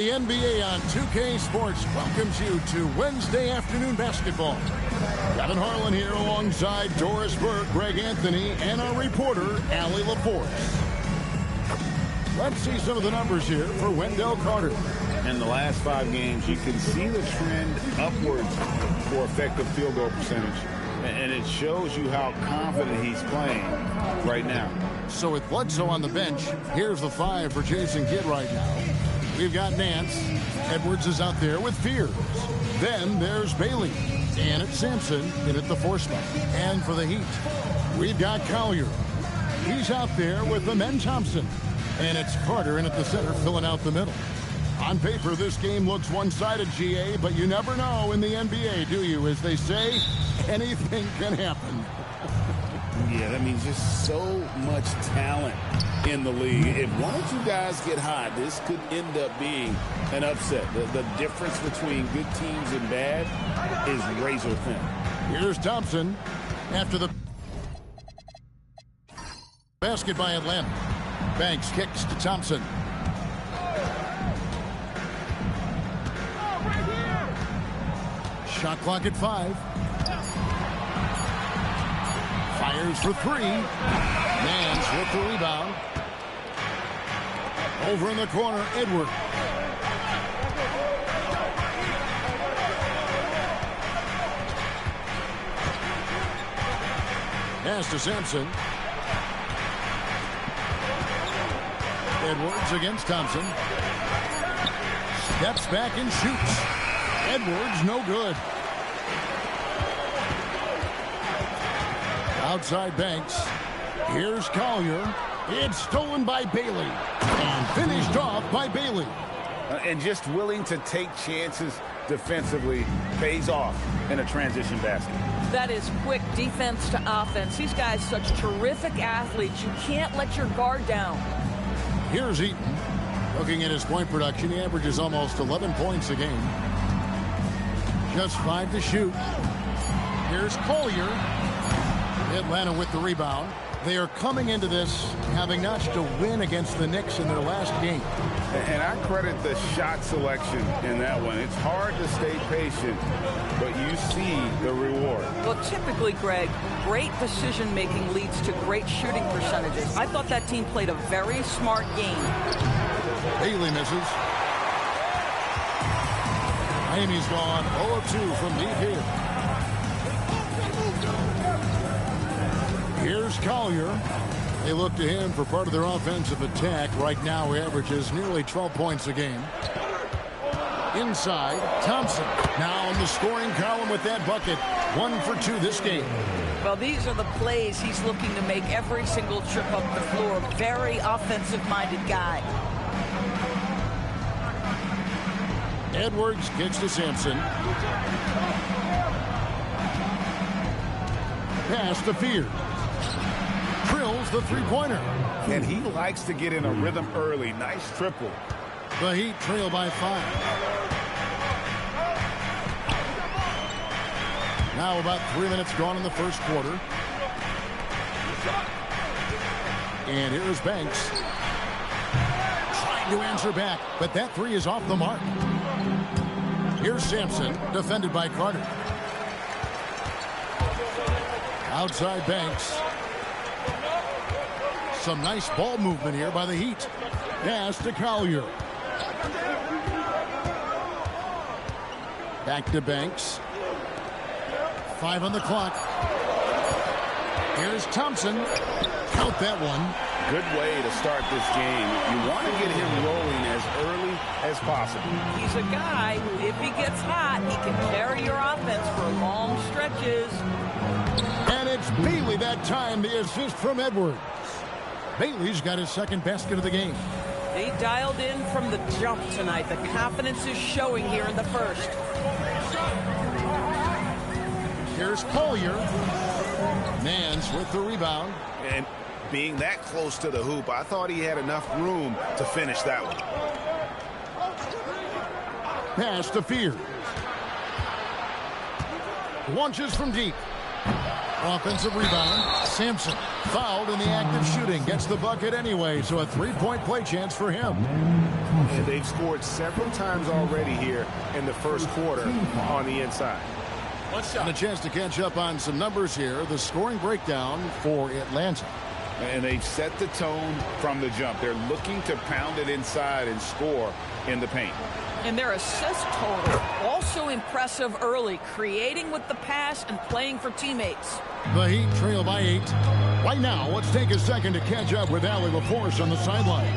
The NBA on 2K Sports welcomes you to Wednesday afternoon basketball. Kevin Harlan here alongside Doris Burke, Greg Anthony, and our reporter, Allie LaForce. Let's see some of the numbers here for Wendell Carter. In the last 5 games, you can see the trend upwards for effective field goal percentage. And it shows you how confident he's playing right now. So with Bledsoe on the bench, here's the 5 for Jason Kidd right now. We've got Nance. Edwards is out there with Fears. Then there's Bailey. And it's Sampson in at the 4 spot. And for the Heat, we've got Collier. He's out there with Amen Thompson. And it's Carter in at the center filling out the middle. On paper, this game looks one-sided, GA, but you never know in the NBA, do you? As they say, anything can happen. Yeah, that means just so much talent in the league. If one or two guys get hot, this could end up being an upset. The difference between good teams and bad is razor thin. Here's Thompson after the basket by Atlanta. Banks kicks to Thompson. Shot clock at 5. Fires for 3. Nance with the rebound. Over in the corner, Edward. Pass to Sampson. Edwards against Thompson. Steps back and shoots. Edwards, no good. Outside Banks. Here's Collier. It's stolen by Bailey. And finished off by Bailey. And just willing to take chances defensively pays off in a transition basket. That is quick defense to offense. These guys such terrific athletes. You can't let your guard down. Here's Eaton. Looking at his point production, he averages almost 11 points a game. Just 5 to shoot. Here's Collier. Atlanta with the rebound. They are coming into this having notched a win against the Knicks in their last game. And I credit the shot selection in that one. It's hard to stay patient, but you see the reward. Well, typically, Greg, great decision-making leads to great shooting percentages. I thought that team played a very smart game. Bailey misses. Amy's gone 0 of 2 from deep here. Here's Collier. They look to him for part of their offensive attack. Right now, he averages nearly 12 points a game. Inside, Thompson. Now in the scoring column with that bucket. 1 for 2 this game. Well, these are the plays he's looking to make every single trip up the floor. Very offensive-minded guy. Edwards kicks to Sampson. Pass to Fears. Drills the three-pointer. And he likes to get in a rhythm early. Nice triple. The Heat trail by 5. Now about 3 minutes gone in the first quarter. And here's Banks. Trying to answer back, but that 3 is off the mark. Here's Sampson, defended by Carter. Outside Banks. Some nice ball movement here by the Heat. Pass to Collier. Back to Banks. 5 on the clock. Here's Thompson. Count that one. Good way to start this game. You want to get him rolling as early as possible. He's a guy who, if he gets hot, he can carry your offense for long stretches. And it's Bailey that time, the assist from Edwards. Bailey's got his second basket of the game. They dialed in from the jump tonight. The confidence is showing here in the first. Here's Collier. Nance with the rebound. And being that close to the hoop, I thought he had enough room to finish that one. Pass to Fears. Launches from deep. Offensive rebound. Sampson fouled in the act of shooting. Gets the bucket anyway, so a three-point play chance for him. And they've scored several times already here in the first quarter on the inside. And a chance to catch up on some numbers here. The scoring breakdown for Atlanta. And they've set the tone from the jump. They're looking to pound it inside and score in the paint. And their assist total also impressive early, creating with the pass and playing for teammates. The Heat trail by 8. Right now, let's take a second to catch up with Allie LaForce on the sidelines.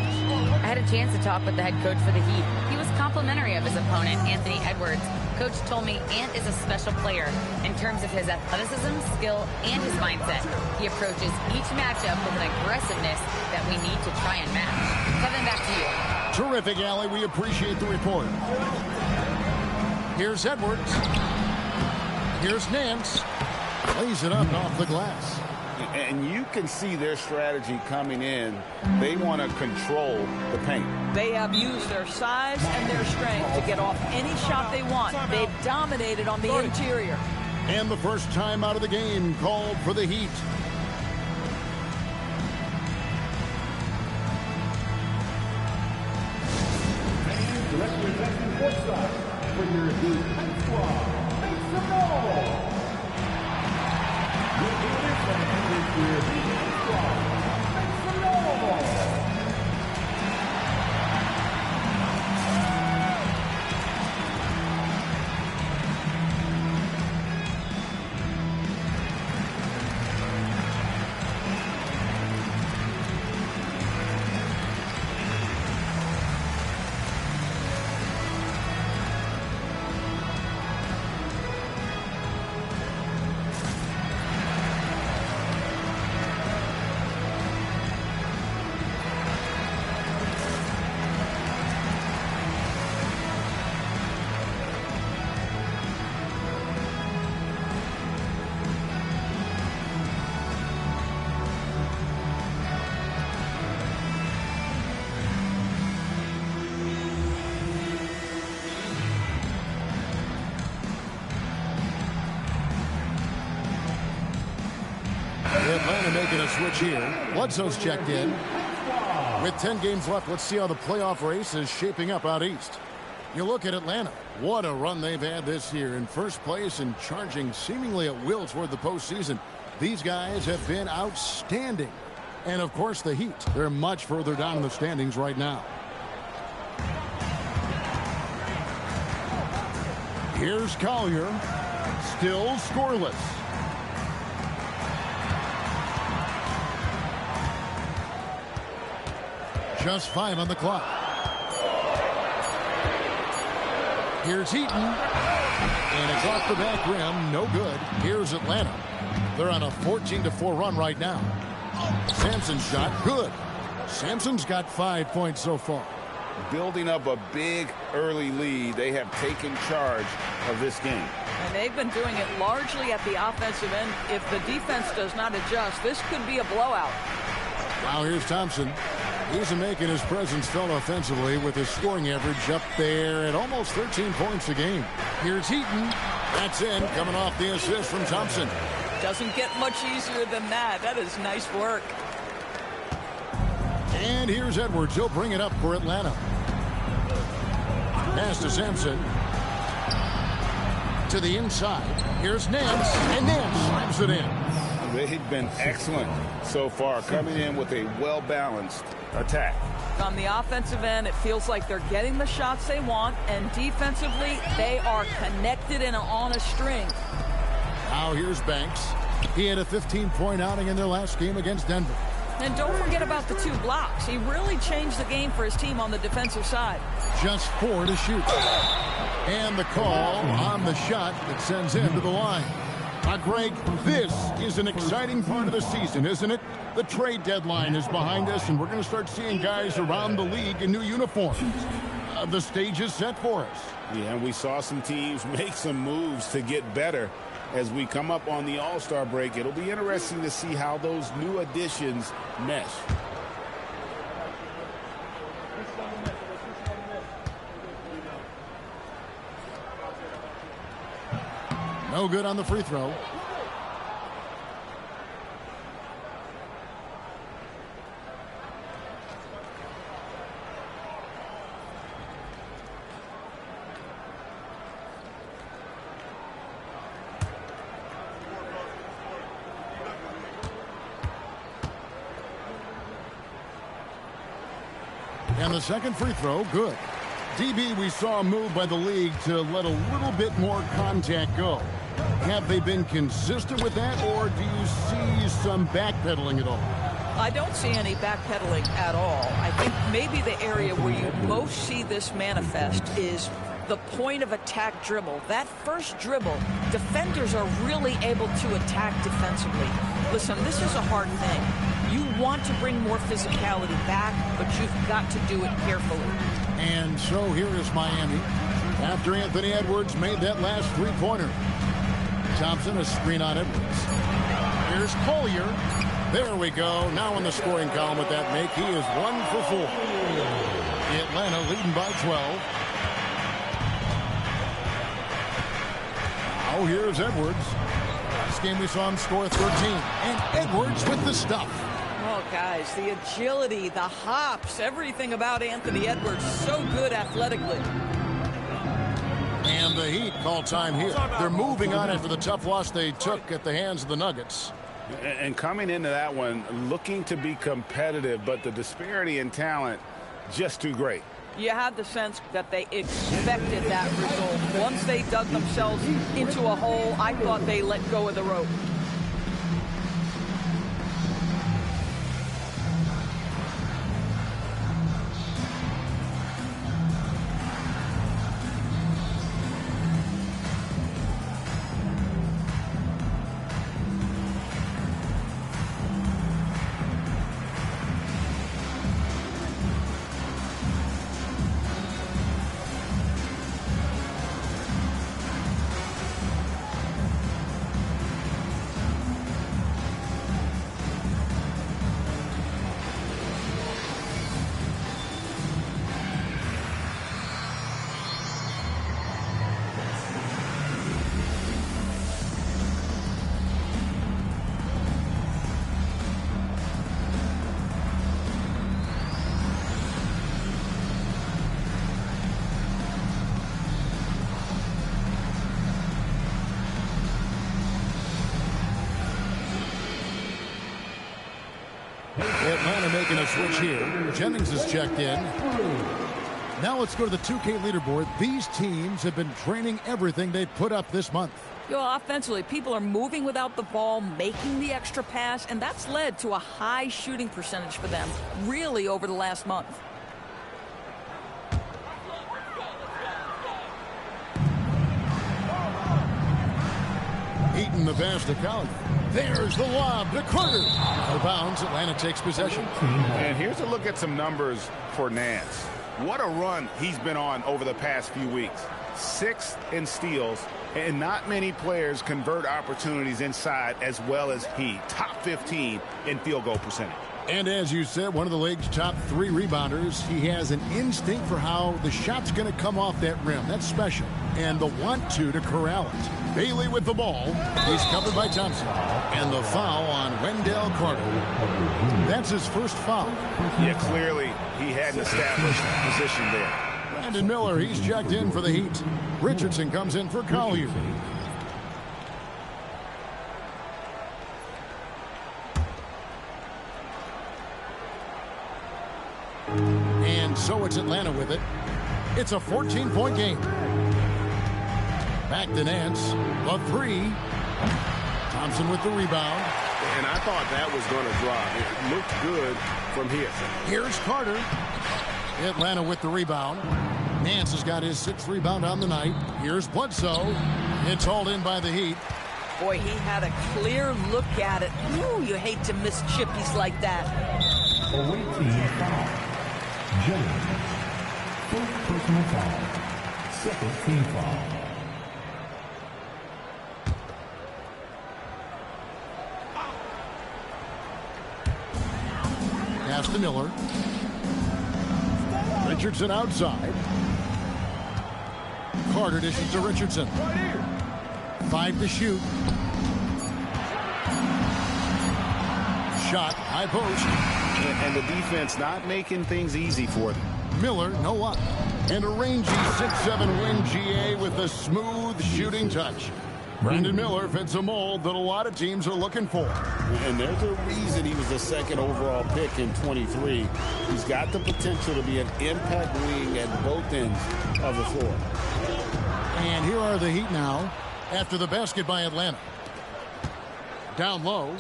I had a chance to talk with the head coach for the Heat. He was complimentary of his opponent, Anthony Edwards. Coach told me Ant is a special player in terms of his athleticism, skill, and his mindset. He approaches each matchup with an aggressiveness that we need to try and match. Kevin, back to you. Terrific, Allie. We appreciate the report. Here's Edwards. Here's Nance. Lays it up off the glass. And you can see their strategy coming in. They want to control the paint. They have used their size and their strength to get off any shot they want. They've dominated on the interior. And the first time out of the game called for the Heat. Representing courtside for your Heat High Squad, make some noise! With your Heat High Squad, make some noise! Atlanta making a switch here. Bledsoe's checked in. With 10 games left, let's see how the playoff race is shaping up out east. You look at Atlanta. What a run they've had this year. In first place and charging seemingly at will toward the postseason. These guys have been outstanding. And, of course, the Heat. They're much further down in the standings right now. Here's Collier. Still scoreless. Just 5 on the clock. Here's Heaton. And it's off the back rim. No good. Here's Atlanta. They're on a 14-4 run right now. Sampson's shot. Good. Sampson's got 5 points so far. Building up a big early lead. They have taken charge of this game. And they've been doing it largely at the offensive end. If the defense does not adjust, this could be a blowout. Now here's Thompson. He's making his presence felt offensively with his scoring average up there at almost 13 points a game. Here's Heaton. That's in, coming off the assist from Thompson. Doesn't get much easier than that. That is nice work. And here's Edwards. He'll bring it up for Atlanta. Pass to Sampson. To the inside. Here's Nance. And Nance slams it in. They've been excellent so far, coming in with a well-balanced attack. On the offensive end, it feels like they're getting the shots they want, and defensively, they are connected and on a string. Now here's Banks. He had a 15-point outing in their last game against Denver. And don't forget about the 2 blocks. He really changed the game for his team on the defensive side. Just 4 to shoot. And the call on the shot that sends him to the line. Greg, this is an exciting part of the season, isn't it? The trade deadline is behind us, and we're going to start seeing guys around the league in new uniforms. The stage is set for us. Yeah, and we saw some teams make some moves to get better as we come up on the All-Star break. It'll be interesting to see how those new additions mesh. No good on the free throw. And the second free throw, good. DB, we saw a move by the league to let a little bit more contact go. Have they been consistent with that, or do you see some backpedaling at all? I don't see any backpedaling at all. I think maybe the area where you most see this manifest is the point of attack dribble. That first dribble, defenders are really able to attack defensively. Listen, this is a hard thing. You want to bring more physicality back, but you've got to do it carefully. And so here is Miami. After Anthony Edwards made that last three-pointer. Thompson, a screen on Edwards. Here's Collier. There we go. Now in the scoring column with that make. He is 1 for 4. Atlanta leading by 12. Now here's Edwards. This game we saw him score 13. And Edwards with the stuff. Oh, guys, the agility, the hops, everything about Anthony Edwards, so good athletically. And the Heat call time here. They're moving on after the tough loss they took at the hands of the Nuggets. And coming into that one, looking to be competitive, but the disparity in talent, just too great. You had the sense that they expected that result. Once they dug themselves into a hole, I thought they let go of the rope. Atlanta making a switch here. Jennings is checked in. Now let's go to the 2K leaderboard. These teams have been training everything they put up this month. You know, offensively, people are moving without the ball, making the extra pass, and that's led to a high shooting percentage for them, really, over the last month. Eaton the pass to Collier. There's the lob to Carter. Out of bounds, Atlanta takes possession. And here's a look at some numbers for Nance. What a run he's been on over the past few weeks. 6th in steals, and not many players convert opportunities inside as well as he. Top 15 in field goal percentage. And as you said, one of the league's top 3 rebounders. He has an instinct for how the shot's going to come off that rim. That's special. And the want to corral it. Bailey with the ball. He's covered by Thompson. And the foul on Wendell Carter. That's his first foul. Yeah, clearly he had an established position there. Brandon Miller, he's checked in for the Heat. Richardson comes in for Collier. And so it's Atlanta with it. It's a 14-point game. Back to Nance. The 3. Thompson with the rebound. And I thought that was going to drop. It looked good from here. Here's Carter. Atlanta with the rebound. Nance has got his 6th rebound on the night. Here's Bledsoe. It's hauled in by the Heat. Boy, he had a clear look at it. Ooh, you hate to miss chippies like that. Away team foul. Jennings. First personal foul. Second team foul. Pass to Miller. Richardson outside. Carter dishes to Richardson. 5 to shoot. Shot, high post. And the defense not making things easy for them. Miller, no luck. And a rangy 6'7" wing GA with a smooth shooting touch. Brandon Miller fits a mold that a lot of teams are looking for. And there's a reason he was the second overall pick in 23. He's got the potential to be an impact wing at both ends of the floor. And here are the Heat now after the basket by Atlanta. Down low.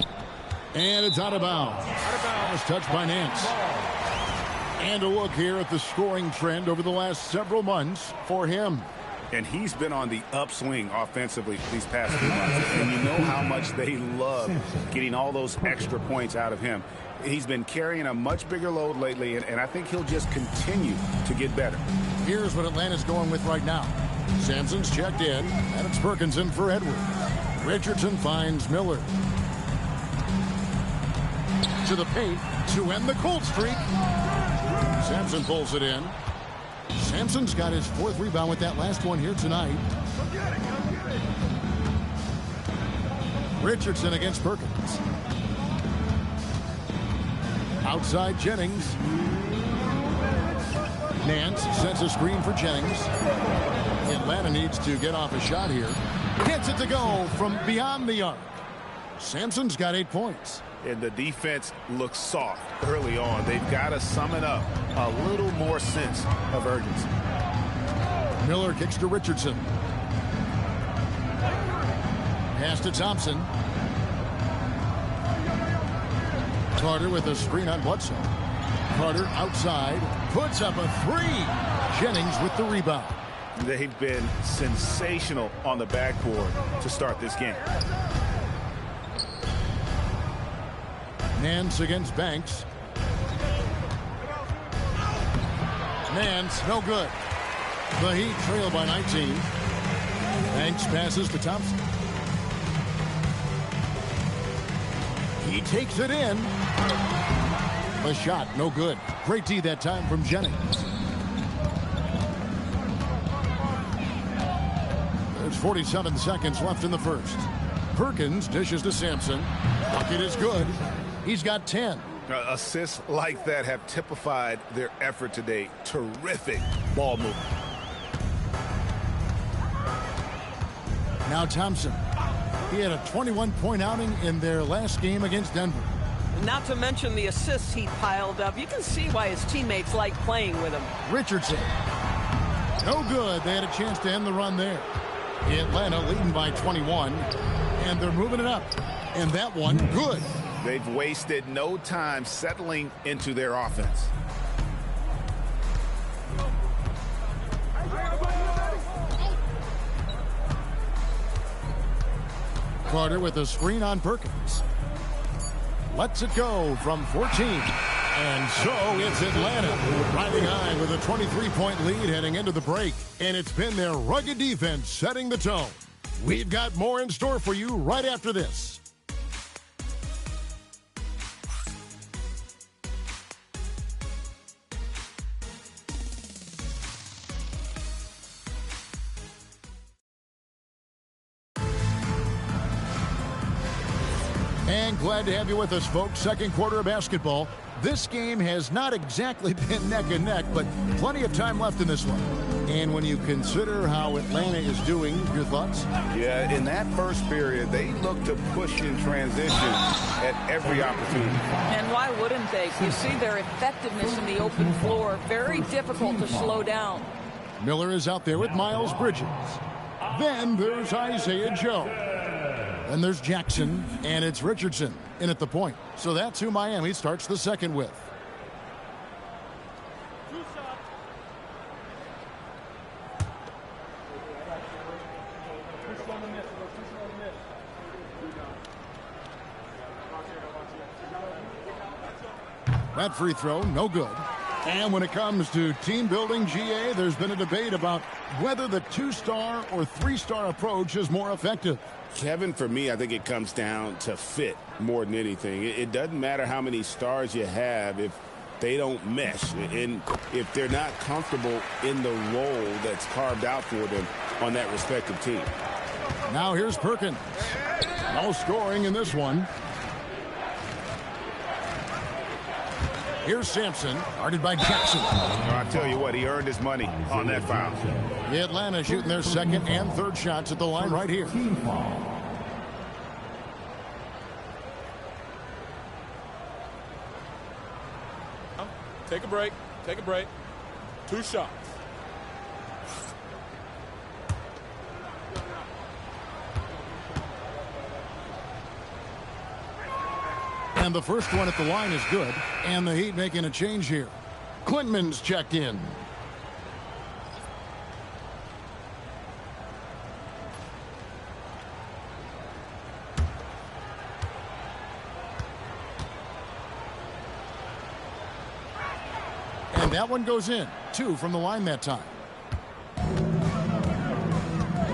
And it's out of bounds. Last touch by Nance. And a look here at the scoring trend over the last several months for him. And he's been on the upswing offensively these past few months. And you know how much they love getting all those extra points out of him. He's been carrying a much bigger load lately, and I think he'll just continue to get better. Here's what Atlanta's going with right now. Sampson's checked in, and it's Perkins in for Edwards. Richardson finds Miller. To the paint to end the cold streak. Sampson pulls it in. Sampson's got his fourth rebound with that last one here tonight. Richardson against Perkins. Outside Jennings. Nance sets a screen for Jennings. Atlanta needs to get off a shot here. Gets it to go from beyond the arc. Sampson's got 8 points. And the defense looks soft early on. They've got to summon up a little more sense of urgency. Miller kicks to Richardson. Pass to Thompson. Carter with a screen on Bledsoe. Carter outside. Puts up a three. Jennings with the rebound. They've been sensational on the backboard to start this game. Nance against Banks. Nance, no good. The Heat trail by 19. Banks passes to Thompson. He takes it in. The shot, no good. Great D that time from Jennings. There's 47 seconds left in the first. Perkins dishes to Sampson. Bucket is good. He's got 10. Assists like that have typified their effort today. Terrific ball movement. Now Thompson. He had a 21-point outing in their last game against Denver. Not to mention the assists he piled up. You can see why his teammates like playing with him. Richardson. No good. They had a chance to end the run there. Atlanta leading by 21. And they're moving it up. And that one, good. They've wasted no time settling into their offense. Carter with a screen on Perkins. Lets it go from 14. And so it's Atlanta riding high with a 23-point lead heading into the break. And it's been their rugged defense setting the tone. We've got more in store for you right after this. And glad to have you with us, folks. Second quarter of basketball. This game has not exactly been neck and neck, but plenty of time left in this one. And when you consider how Atlanta is doing, your thoughts? Yeah, in that first period, they looked to push in transition at every opportunity. And why wouldn't they? You see their effectiveness in the open floor. Very difficult to slow down. Miller is out there with Miles Bridges. Then there's Isaiah Joe. And there's Jackson, and it's Richardson in at the point. So that's who Miami starts the second with. That free throw, no good. And when it comes to team building, GA, there's been a debate about whether the two-star or three-star approach is more effective. Kevin, for me, I think it comes down to fit more than anything. It doesn't matter how many stars you have if they don't mesh and if they're not comfortable in the role that's carved out for them on that respective team. Now here's Perkins. No scoring in this one. Here's Sampson, guarded by Jackson. I tell you what, he earned his money on that foul. Atlanta shooting their second and third shots at the line right here. Take a break. Take a break. 2 shots. And the first one at the line is good. And the Heat making a change here. Quintman's checked in. And that one goes in. 2 from the line that time.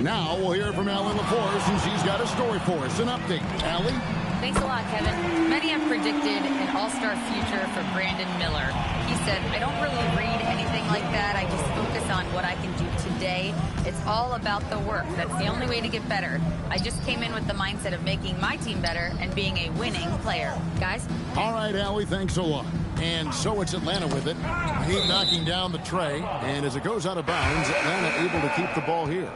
Now we'll hear from Allie LaForce, and she's got a story for us. An update. Allie? Thanks a lot, Kevin. Many have predicted an all-star future for Brandon Miller. He said, I don't really read anything like that. I just focus on what I can do today. It's all about the work. That's the only way to get better. I just came in with the mindset of making my team better and being a winning player. Guys? All right, Allie, thanks a lot. And so it's Atlanta with it. Heat knocking down the tray. And as it goes out of bounds, Atlanta able to keep the ball here.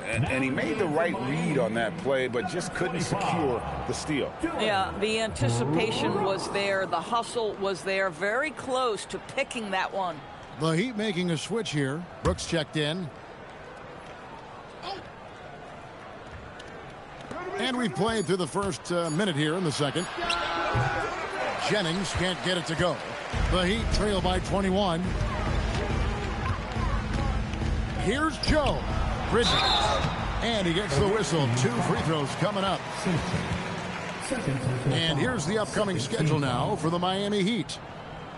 And he made the right read on that play, but just couldn't secure the steal. Yeah, the anticipation was there. The hustle was there. Very close to picking that one. The Heat making a switch here. Brooks checked in. And we've played through the first minute here in the second. Jennings can't get it to go. The Heat trail by 21. Here's Joe. Bridges. And he gets the whistle. 2 free throws coming up. And here's the upcoming schedule now for the Miami Heat.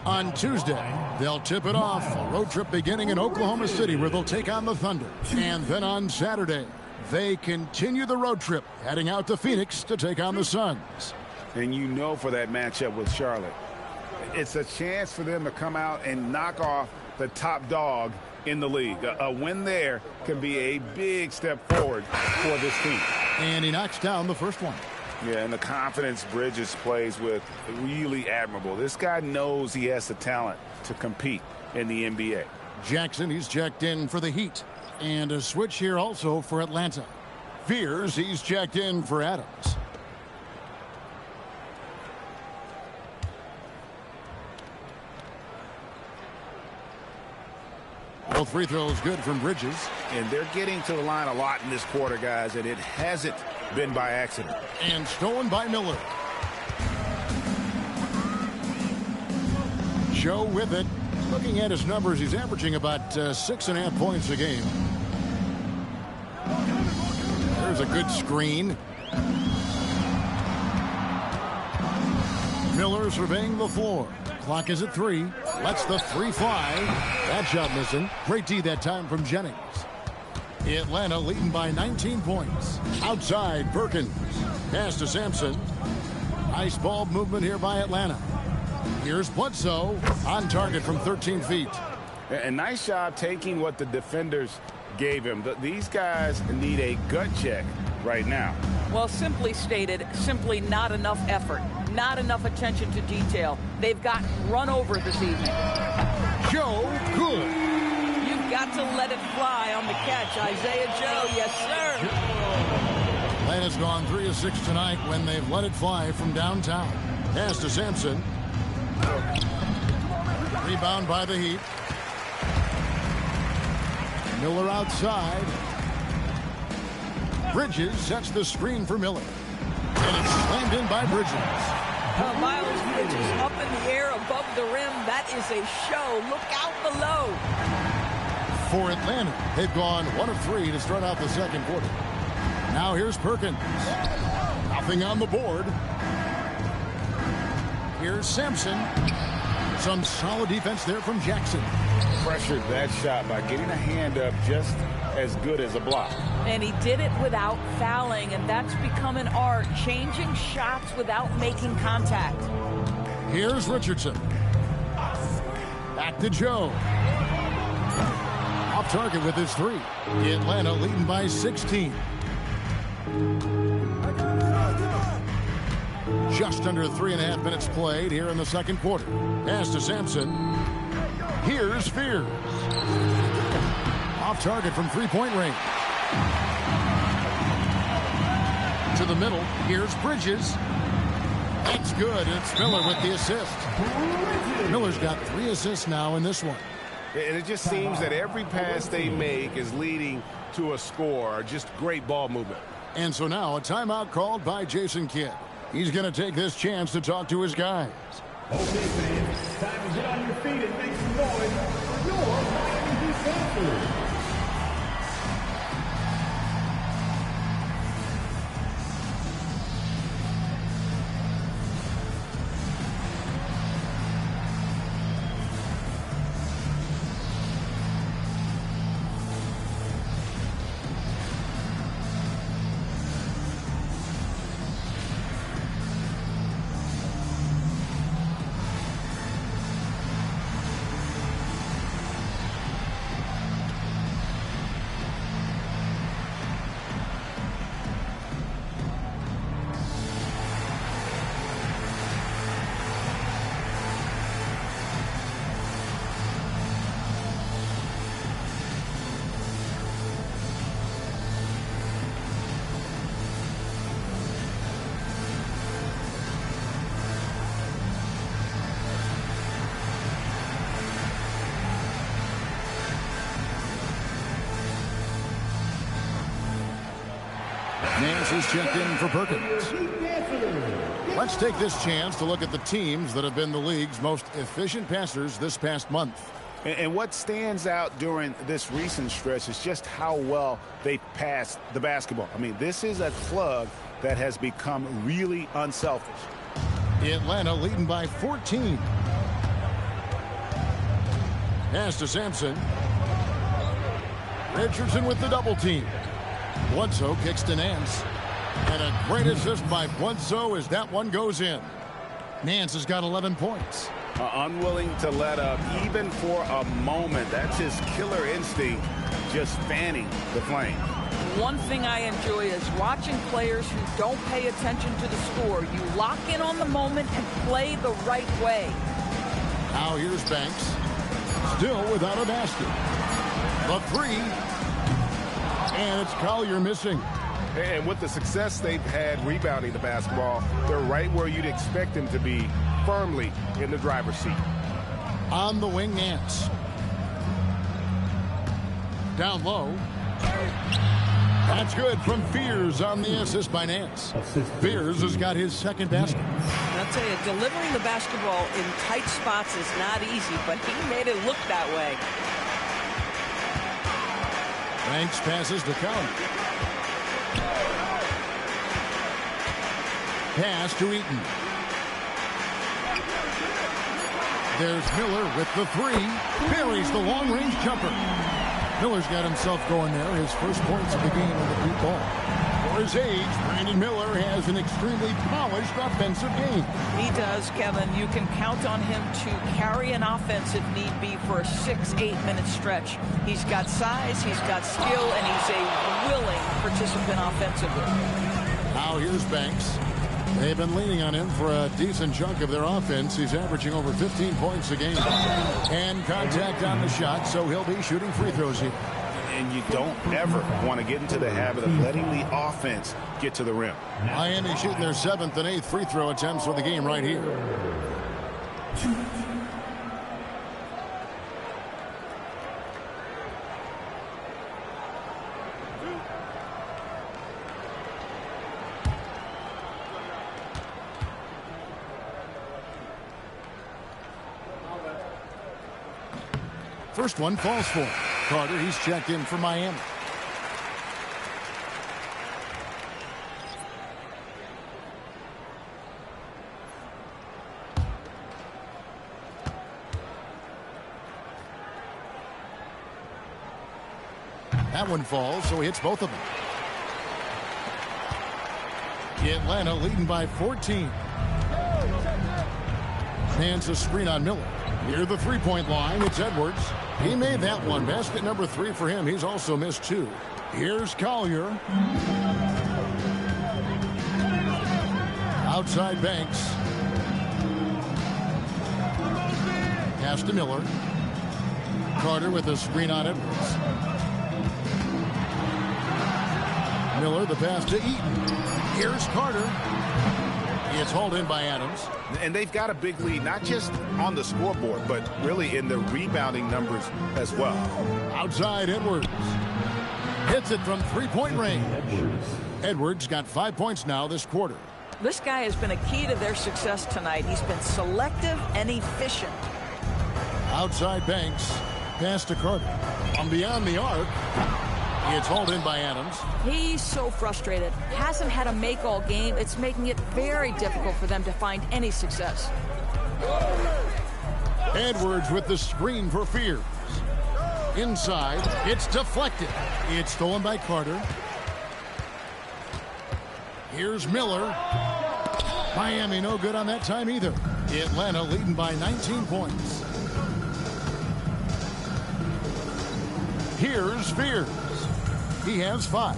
On Tuesday, they'll tip it off. A road trip beginning in Oklahoma City where they'll take on the Thunder. And then on Saturday, they continue the road trip, heading out to Phoenix to take on the Suns. And you know, for that matchup with Charlotte, it's a chance for them to come out and knock off the top dog in the league. A win there can be a big step forward for this team. And he knocks down the first one. Yeah, and the confidence Bridges plays with, really admirable. This guy knows he has the talent to compete in the NBA. Jackson, he's checked in for the Heat. And a switch here also for Atlanta. Fears, he's checked in for Adams. Both free throws good from Bridges. And they're getting to the line a lot in this quarter, guys, and it hasn't been by accident. And stolen by Miller. Joe with it. Looking at his numbers, he's averaging about 6.5 points a game. There's a good screen. Miller surveying the floor. Clock is at 3. Lets the 3 fly. That shot missing. Great D that time from Jennings. Atlanta leading by 19 points. Outside, Perkins. Pass to Sampson. Nice ball movement here by Atlanta. Here's Bledsoe on target from 13 feet. A nice job taking what the defenders gave him. These guys need a gut check right now. Well, simply stated, simply not enough effort. Not enough attention to detail. They've gotten run over this evening. Joe, good. You've got to let it fly on the catch, Isaiah Joe. Yes, sir. Atlanta's gone 3 of 6 tonight when they've let it fly from downtown. Pass to Sampson. Rebound by the Heat. Miller outside. Bridges sets the screen for Miller. And it's slammed in by Bridges. Miles Bridges up in the air above the rim. That is a show. Look out below. For Atlanta, they've gone 1 of 3 to start out the second quarter. Now here's Perkins. Nothing on the board. Here's Sampson. Some solid defense there from Jackson. Pressured that shot by getting a hand up just as good as a block. And he did it without fouling, and that's become an art, changing shots without making contact. Here's Richardson. Back to Joe. Off target with his 3. Atlanta leading by 16. Just under 3.5 minutes played here in the second quarter. Pass to Sampson. Here's Fears. Off target from three-point range. To the middle. Here's Bridges. That's good. It's Miller with the assist. Miller's got 3 assists now in this one. And it just seems that every pass they make is leading to a score. Just great ball movement. And so now a timeout called by Jason Kidd. He's going to take this chance to talk to his guys. Okay, fans, time to get on your feet and make some noise for your Miami Heat Panthers. Nance is checked in for Perkins. Let's take this chance to look at the teams that have been the league's most efficient passers this past month. And what stands out during this recent stretch is just how well they passed the basketball. I mean, this is a club that has become really unselfish. Atlanta leading by 14. Pass to Sampson. Richardson with the double team. Bledsoe kicks to Nance. And a great assist by Bledsoe as that one goes in. Nance has got 11 points. Unwilling to let up even for a moment. That's his killer instinct, just fanning the flame. One thing I enjoy is watching players who don't pay attention to the score. You lock in on the moment and play the right way. Now here's Banks. Still without a basket. The three. And it's Collier missing. And with the success they've had rebounding the basketball, they're right where you'd expect them to be, firmly in the driver's seat. On the wing, Nance. Down low. That's good from Fears on the assist by Nance. Fears has got his second basket. I'll tell you, delivering the basketball in tight spots is not easy, but he made it look that way. Banks passes to Collier. Pass to Eaton. There's Miller with the three. Buries the long-range jumper. Miller's got himself going there. His first points of the game with the deep ball. For his age, Brandon Miller has an extremely polished offensive game. He does, Kevin. You can count on him to carry an offense if need be for a 6-8 minute stretch. He's got size, he's got skill, and he's a willing participant offensively. Now here's Banks. They've been leaning on him for a decent chunk of their offense. He's averaging over 15 points a game. And contact on the shot, so he'll be shooting free throws here. And you don't ever want to get into the habit of letting the offense get to the rim. Miami shooting their 7th and 8th free throw attempts for the game right here. First one falls for him. Carter, he's checked in for Miami. That one falls, so he hits both of them. Atlanta leading by 14. Hands a screen on Miller. Near the three-point line, it's Edwards. He made that one. Basket number 3 for him. He's also missed 2. Here's Collier. Outside Banks. Pass to Miller. Carter with a screen on Edwards. Miller, the pass to Eaton. Here's Carter. It's hauled in by Adams. And they've got a big lead, not just on the scoreboard, but really in the rebounding numbers as well. Outside Edwards. Hits it from three-point range. Edwards got 5 points now this quarter. This guy has been a key to their success tonight. He's been selective and efficient. Outside Banks. Pass to Carter. On beyond the arc. It's hauled in by Adams. He's so frustrated. Hasn't had a make all game. It's making it very difficult for them to find any success. Edwards with the screen for Fears. Inside. It's deflected. It's stolen by Carter. Here's Miller. Miami no good on that time either. Atlanta leading by 19 points. Here's Fears. He has 5.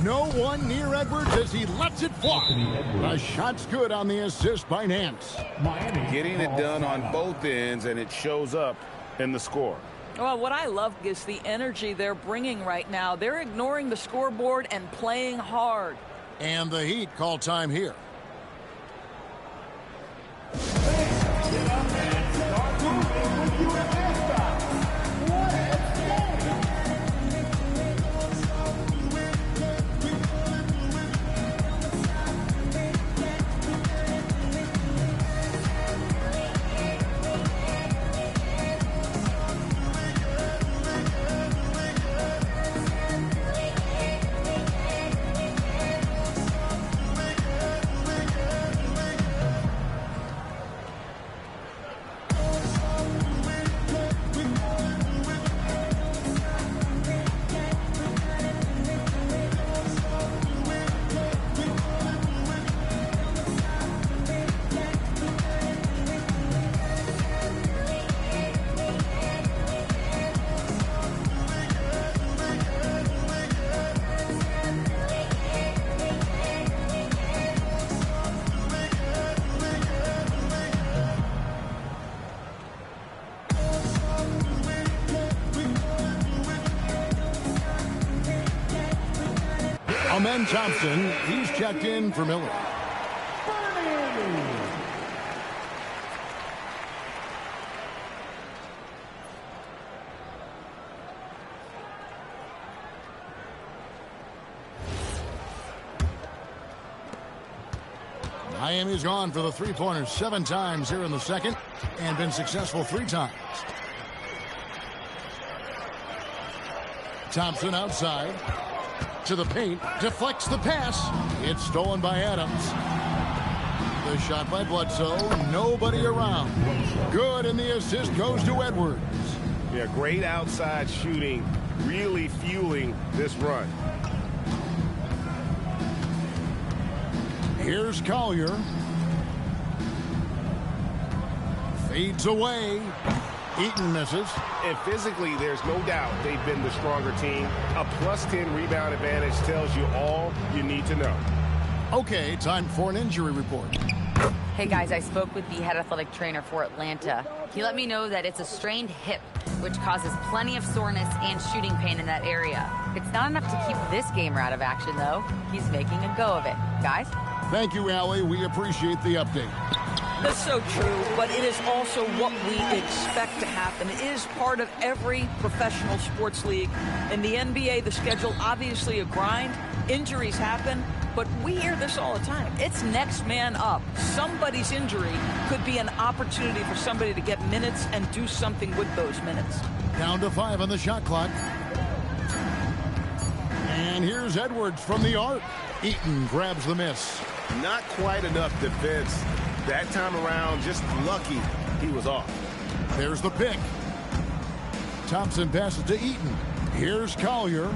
No one near Edwards as he lets it fly. The shot's good on the assist by Nance. Getting it done on both ends, and it shows up in the score. Well, what I love is the energy they're bringing right now. They're ignoring the scoreboard and playing hard. And the Heat call time here. Amen Thompson, he's checked in for Miller. Miami's gone for the three-pointers 7 times here in the second and been successful 3 times. Thompson outside. To the paint, deflects the pass. It's stolen by Adams. The shot by Bledsoe, nobody around. Good, and the assist goes to Edwards. Yeah, great outside shooting, really fueling this run. Here's Collier. Fades away. Eaton misses. And physically, there's no doubt they've been the stronger team. A +10 rebound advantage tells you all you need to know. Okay, time for an injury report. Hey guys, I spoke with the head athletic trainer for Atlanta. He let me know that it's a strained hip, which causes plenty of soreness and shooting pain in that area. It's not enough to keep this gamer out of action, though. He's making a go of it. Guys? Thank you, Allie. We appreciate the update. That's so true, but it is also what we expect to happen. It is part of every professional sports league. In the NBA, the schedule, obviously a grind. Injuries happen, but we hear this all the time. It's next man up. Somebody's injury could be an opportunity for somebody to get minutes and do something with those minutes. Down to 5 on the shot clock. And here's Edwards from the arc. Eaton grabs the miss. Not quite enough defense. That time around, just lucky he was off. There's the pick. Thompson passes to Eaton. Here's Collier.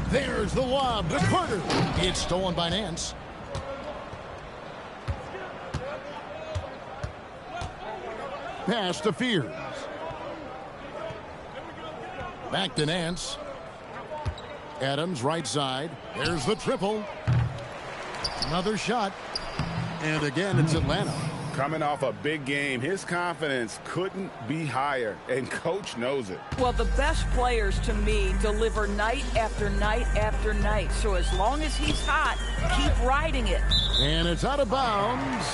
There's the lob to Carter. It's stolen by Nance. Pass to Fears. Back to Nance. Adams right side. There's the triple. Another shot. And again, it's Atlanta. Coming off a big game, his confidence couldn't be higher, and coach knows it. Well, the best players, to me, deliver night after night after night. So as long as he's hot, keep riding it. And it's out of bounds.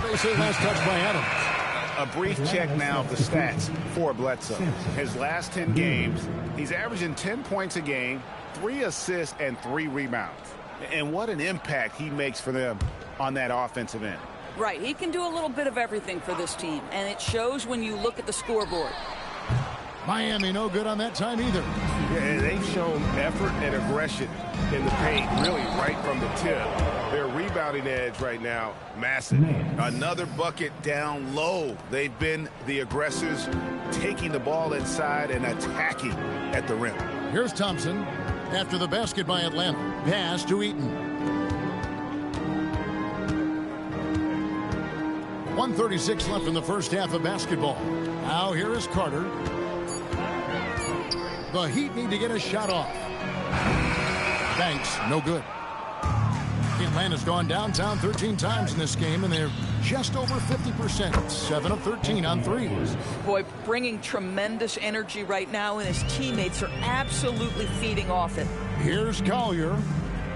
They say last touch by Adams. A brief check now of the stats for Bledsoe. His last 10 games, he's averaging 10 points a game, 3 assists, and 3 rebounds. And what an impact he makes for them on that offensive end. Right, he can do a little bit of everything for this team, and it shows when you look at the scoreboard. Miami no good on that time either. Yeah, they've shown effort and aggression in the paint, really right from the tip. Their rebounding edge right now, massive. Another bucket down low. They've been the aggressors, taking the ball inside and attacking at the rim. Here's Thompson after the basket by Atlanta. Pass to Eaton. 1:36 left in the first half of basketball. Now here is Carter. The Heat need to get a shot off. Banks, no good. Atlanta's gone downtown 13 times in this game, and they're just over 50%. 7 of 13 on threes. Boy, bringing tremendous energy right now, and his teammates are absolutely feeding off it. Here's Collier.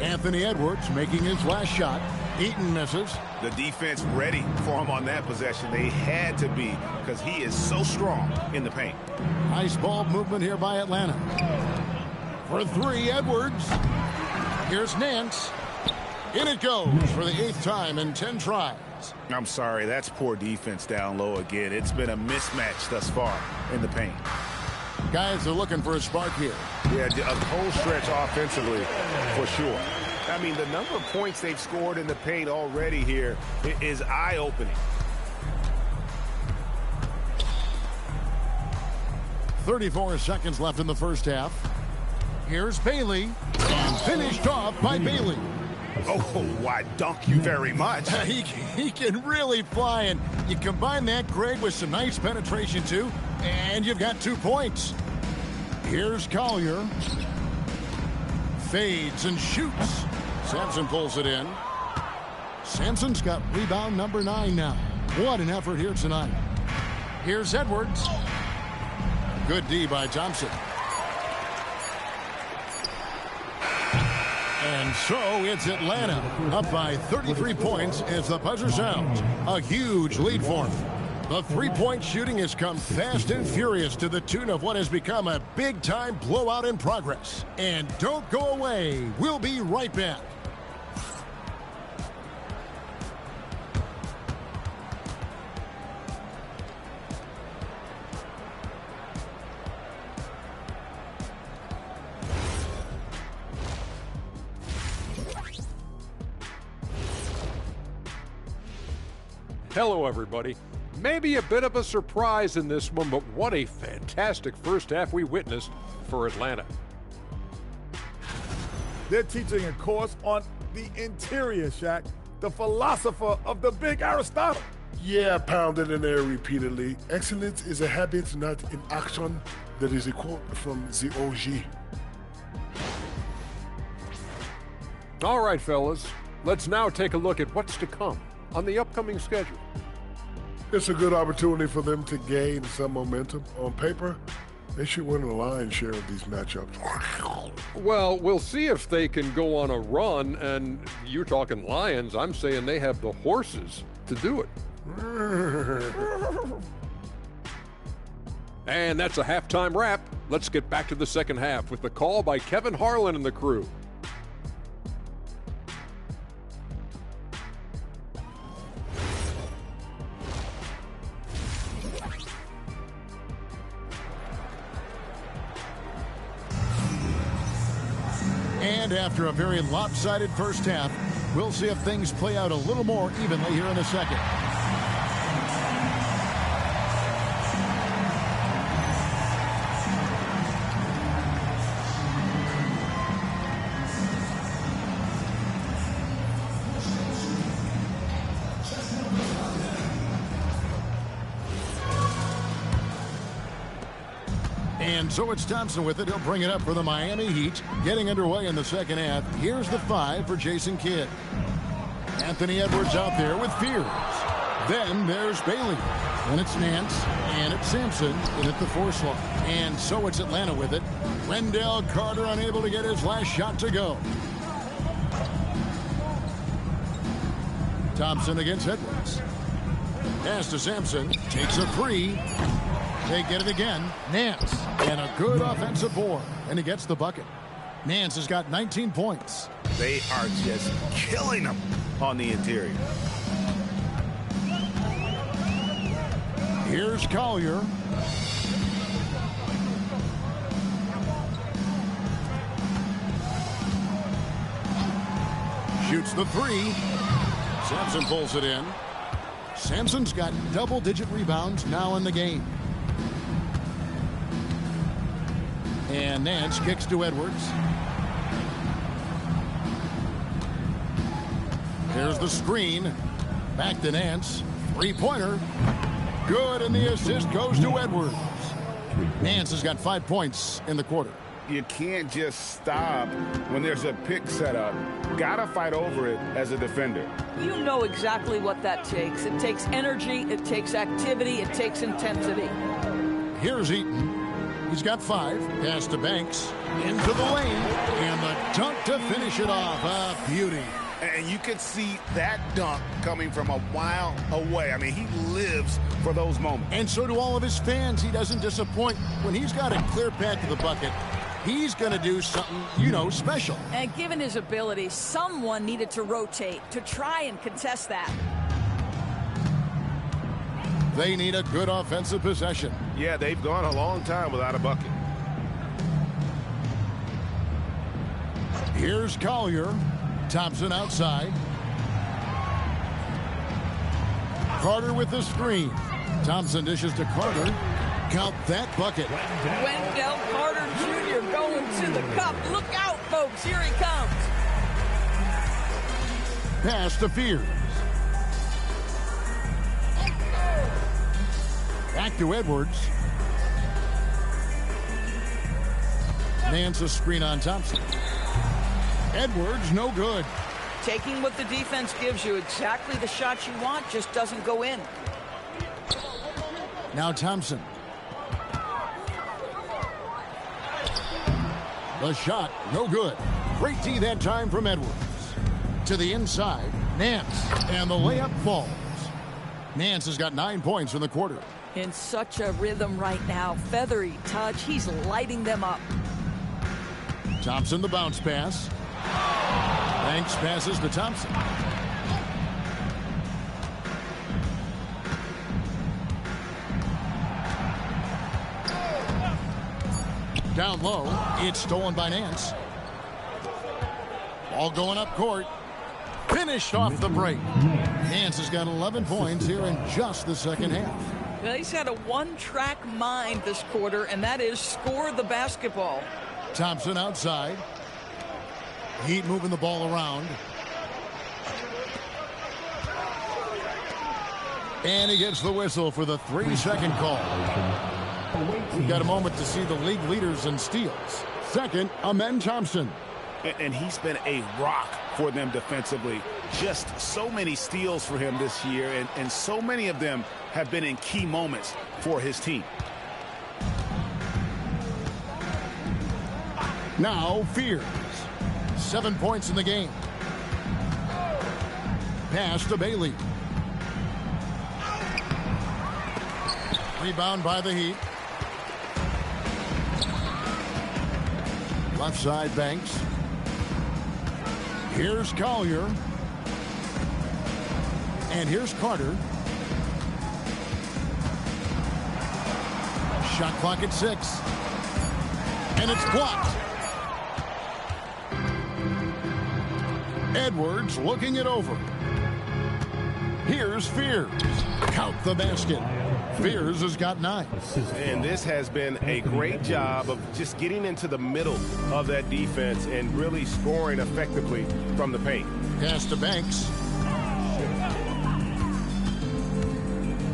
Anthony Edwards making his last shot. Eaton misses. The defense ready for him on that possession. They had to be, because he is so strong in the paint. Nice ball movement here by Atlanta. For 3, Edwards. Here's Nance. In it goes for the 8th time in 10 tries. I'm sorry, that's poor defense down low again. It's been a mismatch thus far in the paint. Guys are looking for a spark here. Yeah, a cold stretch offensively for sure. I mean, the number of points they've scored in the paint already here is eye-opening. 34 seconds left in the first half. Here's Bailey. And finished off by Bailey. Oh, why, dunk you very much. He can really fly, and you combine that, Greg, with some nice penetration, too, and you've got 2 points. Here's Collier. Fades and shoots. Sampson pulls it in. Sampson's got rebound number 9 now. What an effort here tonight. Here's Edwards. Good D by Thompson. And so it's Atlanta up by 33 points as the buzzer sounds. A huge lead for them. The three-point shooting has come fast and furious to the tune of what has become a big-time blowout in progress. And don't go away. We'll be right back. Hello, everybody. Maybe a bit of a surprise in this one, but what a fantastic first half we witnessed for Atlanta. They're teaching a course on the interior, Shaq, the philosopher of the big Aristotle. Yeah, pounded in there repeatedly. Excellence is a habit, not an action. That is a quote from the OG. All right, fellas, let's now take a look at what's to come on the upcoming schedule. It's a good opportunity for them to gain some momentum. On paper, they should win a lion's share of these matchups. Well, we'll see if they can go on a run, and you're talking Lions. I'm saying they have the horses to do it. And that's a halftime wrap. Let's get back to the second half with the call by Kevin Harlan and the crew. And after a very lopsided first half, we'll see if things play out a little more evenly here in the second. And so it's Thompson with it. He'll bring it up for the Miami Heat. Getting underway in the second half. Here's the 5 for Jason Kidd. Anthony Edwards out there with Fears. Then there's Bailey. Then it's Nance. And it's Sampson in at the force line. And so it's Atlanta with it. Wendell Carter unable to get his last shot to go. Thompson against Edwards. Pass to Sampson. Takes a three. They get it again. Nance. And a good offensive board. And he gets the bucket. Nance has got 19 points. They are just killing them on the interior. Here's Collier. Shoots the three. Sampson pulls it in. Sampson's got double-digit rebounds now in the game. And Nance kicks to Edwards. There's the screen. Back to Nance. Three-pointer. Good, and the assist goes to Edwards. Nance has got 5 points in the quarter. You can't just stop when there's a pick set up. Gotta fight over it as a defender. You know exactly what that takes. It takes energy, it takes activity, it takes intensity. Here's Eaton. He's got 5. Pass to Banks. Into the lane. And the dunk to finish it off. A beauty. And you could see that dunk coming from a while away. I mean, he lives for those moments. And so do all of his fans. He doesn't disappoint. When he's got a clear path to the bucket, he's going to do something, special. And given his ability, someone needed to rotate to try and contest that. They need a good offensive possession. Yeah, they've gone a long time without a bucket. Here's Collier. Thompson outside. Carter with the screen. Thompson dishes to Carter. Count that bucket. Wendell Carter Jr. going to the cup. Look out, folks. Here he comes. Pass to Fears. Back to Edwards. Nance a screen on Thompson. Edwards, no good. Taking what the defense gives you, exactly the shot you want, just doesn't go in. Now Thompson. The shot, no good. Great D that time from Edwards. To the inside, Nance, and the layup falls. Nance has got 9 points in the quarter. In such a rhythm right now, feathery touch, he's lighting them up. Thompson the bounce pass. Banks passes to Thompson. Down low, it's stolen by Nance. Ball going up court. Finished off the break. Nance has got 11 points here in just the second half. Well, he's had a one-track mind this quarter, and that is score the basketball. Thompson outside. Heat moving the ball around. And he gets the whistle for the 3-second call. We've got a moment to see the league leaders in steals. Second, Amen Thompson. And he's been a rock for them defensively. Just so many steals for him this year, and so many of them have been in key moments for his team. Now Fears. 7 points in the game. Pass to Bailey. Rebound by the Heat. Left side, Banks. Here's Collier. And here's Carter. Shot clock at 6. And it's blocked. Edwards looking it over. Here's Fears. Count the basket. Fears has got 9. And this has been a great job of just getting into the middle of that defense and really scoring effectively from the paint. Pass to Banks.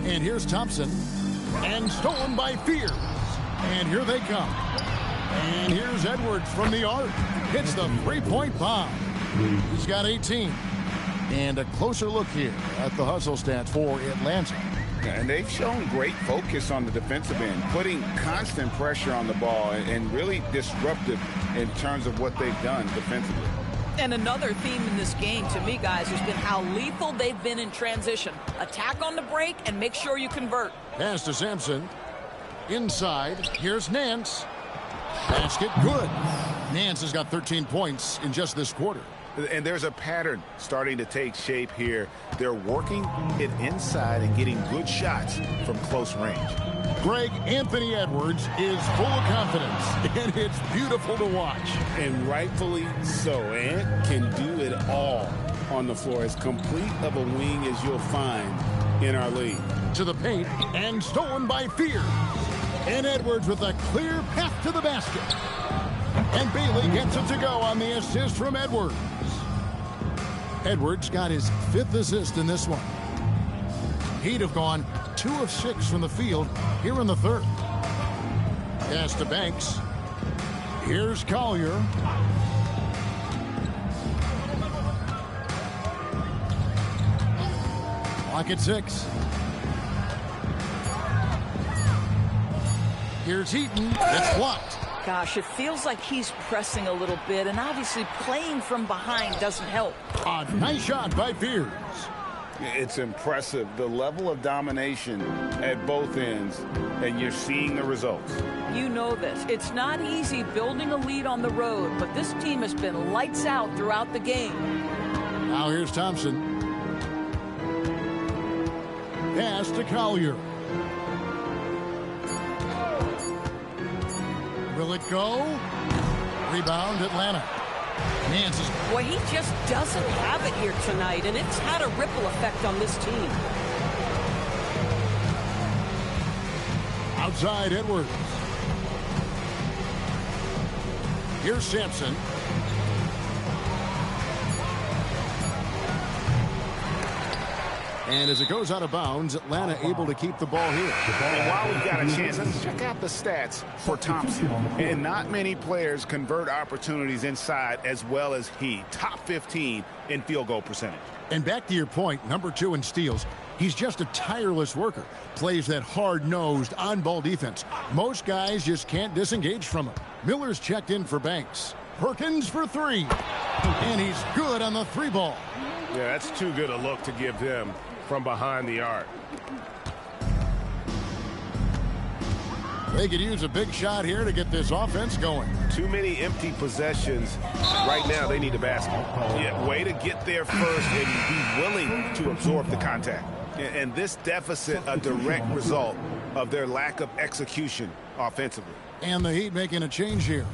And here's Thompson. And stolen by Fears. And here they come. And here's Edwards from the arc. Hits the three-point bomb. He's got 18. And a closer look here at the hustle stats for Atlanta. And they've shown great focus on the defensive end, putting constant pressure on the ball and really disruptive in terms of what they've done defensively. And another theme in this game to me, guys, has been how lethal they've been in transition. Attack on the break and make sure you convert. Pass to Sampson. Inside, here's Nance. Basket good. Nance has got 13 points in just this quarter. And there's a pattern starting to take shape here. They're working it inside and getting good shots from close range. Greg, Anthony Edwards is full of confidence, and it's beautiful to watch. And rightfully so. Ant can do it all on the floor. As complete of a wing as you'll find in our league. To the paint, and stolen by Fear. And Edwards with a clear path to the basket. And Bailey gets it to go on the assist from Edwards. Edwards got his 5th assist in this one. Heat have gone 2 of 6 from the field here in the 3rd. Pass to Banks. Here's Collier. Clock at 6. Here's Heaton. It's blocked. Gosh, it feels like he's pressing a little bit, and obviously playing from behind doesn't help. A nice shot by Fears. It's impressive, the level of domination at both ends, and you're seeing the results. You know this. It's not easy building a lead on the road, but this team has been lights out throughout the game. Now here's Thompson. Pass to Collier. Will it go? Rebound, Atlanta. Nance is... Boy, he just doesn't have it here tonight, and it's had a ripple effect on this team. Outside, Edwards. Here's Sampson. And as it goes out of bounds, Atlanta able to keep the ball here. And while we've got a chance, let's check out the stats for Thompson. And not many players convert opportunities inside as well as he. Top 15 in field goal percentage. And back to your point, number 2 in steals. He's just a tireless worker. Plays that hard-nosed, on-ball defense. Most guys just can't disengage from him. Miller's checked in for Banks. Perkins for 3. And he's good on the 3-ball. Yeah, that's too good a look to give them from behind the arc. They could use a big shot here to get this offense going. Too many empty possessions. Right now, they need a basket. Yeah, way to get there first and be willing to absorb the contact. And this deficit, a direct result of their lack of execution offensively. And the Heat making a change here.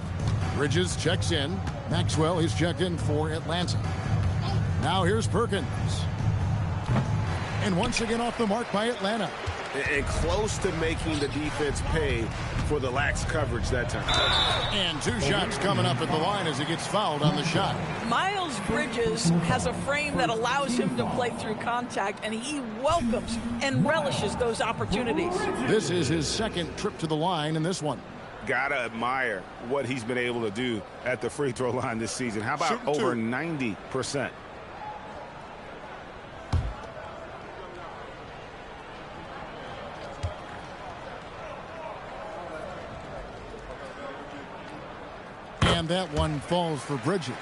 Bridges checks in. Maxwell is checked in for Atlanta. Now here's Perkins. And once again off the mark by Atlanta. And close to making the defense pay for the lax coverage that time. And 2 shots coming up at the line as he gets fouled on the shot. Miles Bridges has a frame that allows him to play through contact, and he welcomes and relishes those opportunities. This is his 2nd trip to the line in this one. Gotta admire what he's been able to do at the free throw line this season. How about over 90%? And that one falls for Bridges.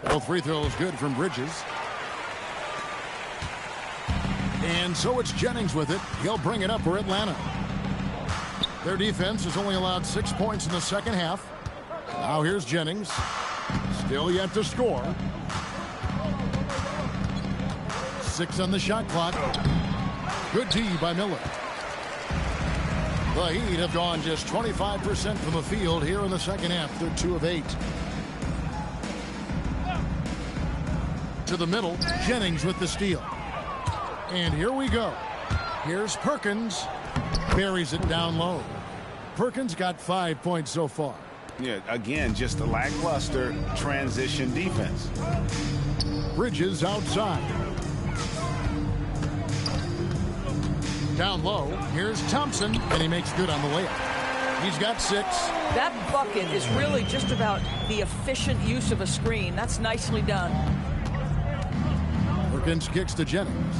Both free throws good from Bridges. And so it's Jennings with it. He'll bring it up for Atlanta. Their defense has only allowed 6 points in the second half. Now here's Jennings. Still yet to score. 6 on the shot clock. Good D by Miller. The Heat have gone just 25% from the field here in the second half. They're 2 of 8. To the middle, Jennings with the steal. And here we go. Here's Perkins. Buries it down low. Perkins got 5 points so far. Yeah, again, just a lackluster transition defense. Bridges outside. Down low, here's Thompson, and he makes good on the layup. He's got 6. That bucket is really just about the efficient use of a screen. That's nicely done. Perkins kicks to Jennings.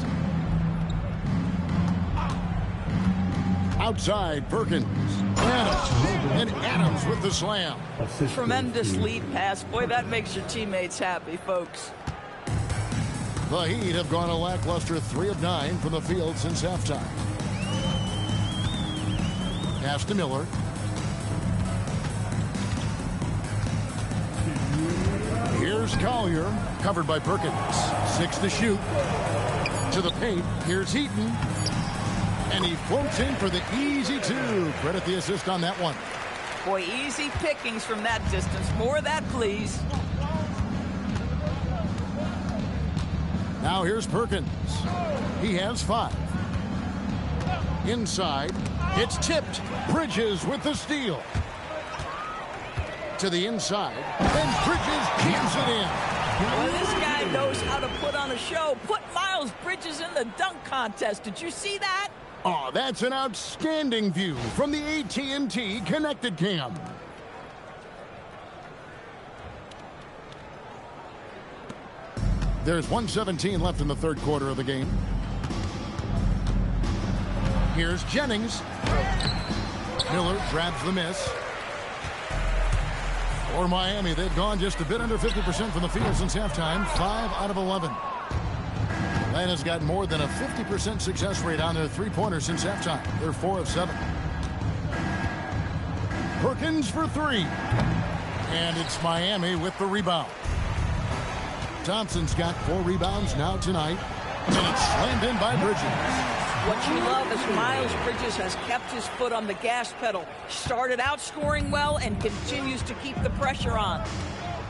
Outside, Perkins. And Adams with the slam. Tremendous lead pass. Boy, that makes your teammates happy, folks. The Heat have gone a lackluster 3 of 9 from the field since halftime. Pass to Miller. Here's Collier, covered by Perkins. 6 to shoot. To the paint, here's Heaton. And he floats in for the easy 2. Credit the assist on that one. Boy, easy pickings from that distance. More of that, please. Now here's Perkins. He has 5. Inside, it's tipped. Bridges with the steal. To the inside, and Bridges jams it in. Well, this guy knows how to put on a show. Put Miles Bridges in the dunk contest. Did you see that? Oh, that's an outstanding view from the AT&T Connected Cam. There's 1:17 left in the third quarter of the game. Here's Jennings. Miller grabs the miss. For Miami, they've gone just a bit under 50% from the field since halftime. 5 out of 11. Atlanta's got more than a 50% success rate on their three-pointers since halftime. They're 4 of 7. Perkins for 3. And it's Miami with the rebound. Thompson's got 4 rebounds now tonight. And it's slammed in by Bridges. What you love is Miles Bridges has kept his foot on the gas pedal. Started out scoring well and continues to keep the pressure on.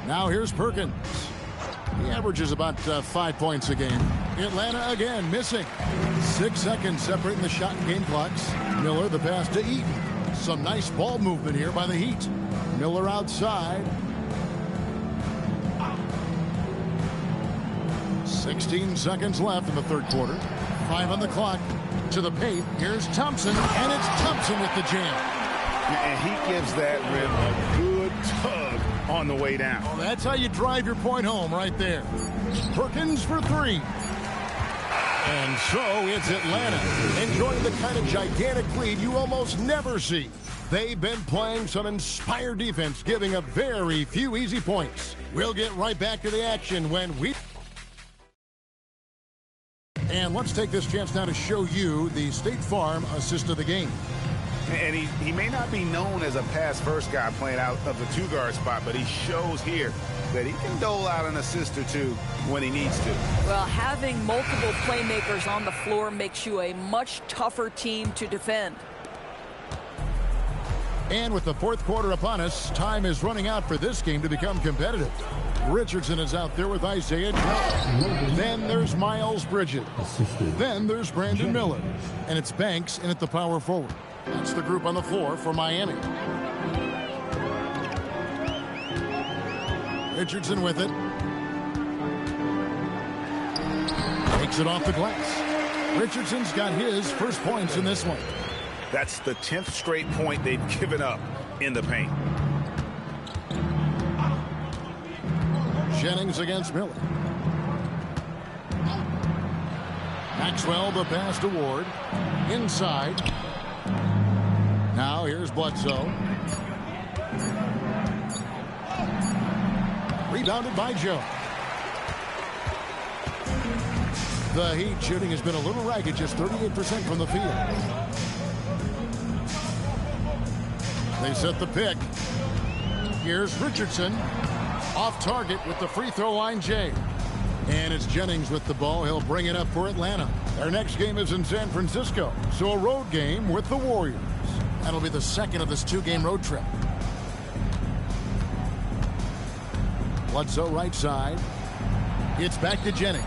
Now here's Perkins. He averages about 5 points a game. Atlanta again missing. 6 seconds separating the shot and game clocks. Miller the pass to Eaton. Some nice ball movement here by the Heat. Miller outside. 16 seconds left in the third quarter. 5 on the clock. To the paint. Here's Thompson. And it's Thompson with the jam. And he gives that rim a good tug on the way down. Well, that's how you drive your point home right there. Perkins for 3. And so it's Atlanta enjoying the kind of gigantic lead you almost never see. They've been playing some inspired defense, giving up very few easy points. We'll get right back to the action when we... And let's take this chance now to show you the State Farm assist of the game. And he may not be known as a pass-first guy playing out of the 2-guard spot, but he shows here that he can dole out an assist or 2 when he needs to. Well, having multiple playmakers on the floor makes you a much tougher team to defend. And with the fourth quarter upon us, time is running out for this game to become competitive. Richardson is out there with Isaiah Jones. Then there's Miles Bridges. Then there's Brandon Miller. And it's Banks in at the power forward. That's the group on the floor for Miami. Richardson with it. Takes it off the glass. Richardson's got his first points in this one. That's the 10th straight point they've given up in the paint. Jennings against Miller. Maxwell the pass to Ward. Inside. Now here's Bledsoe. Rebounded by Joe. The Heat shooting has been a little ragged, just 38% from the field. They set the pick. Here's Richardson. Off target with the free throw line, Jay. And it's Jennings with the ball. He'll bring it up for Atlanta. Their next game is in San Francisco, so a road game with the Warriors. That'll be the second of this 2-game road trip. Bledsoe right side. It's back to Jennings.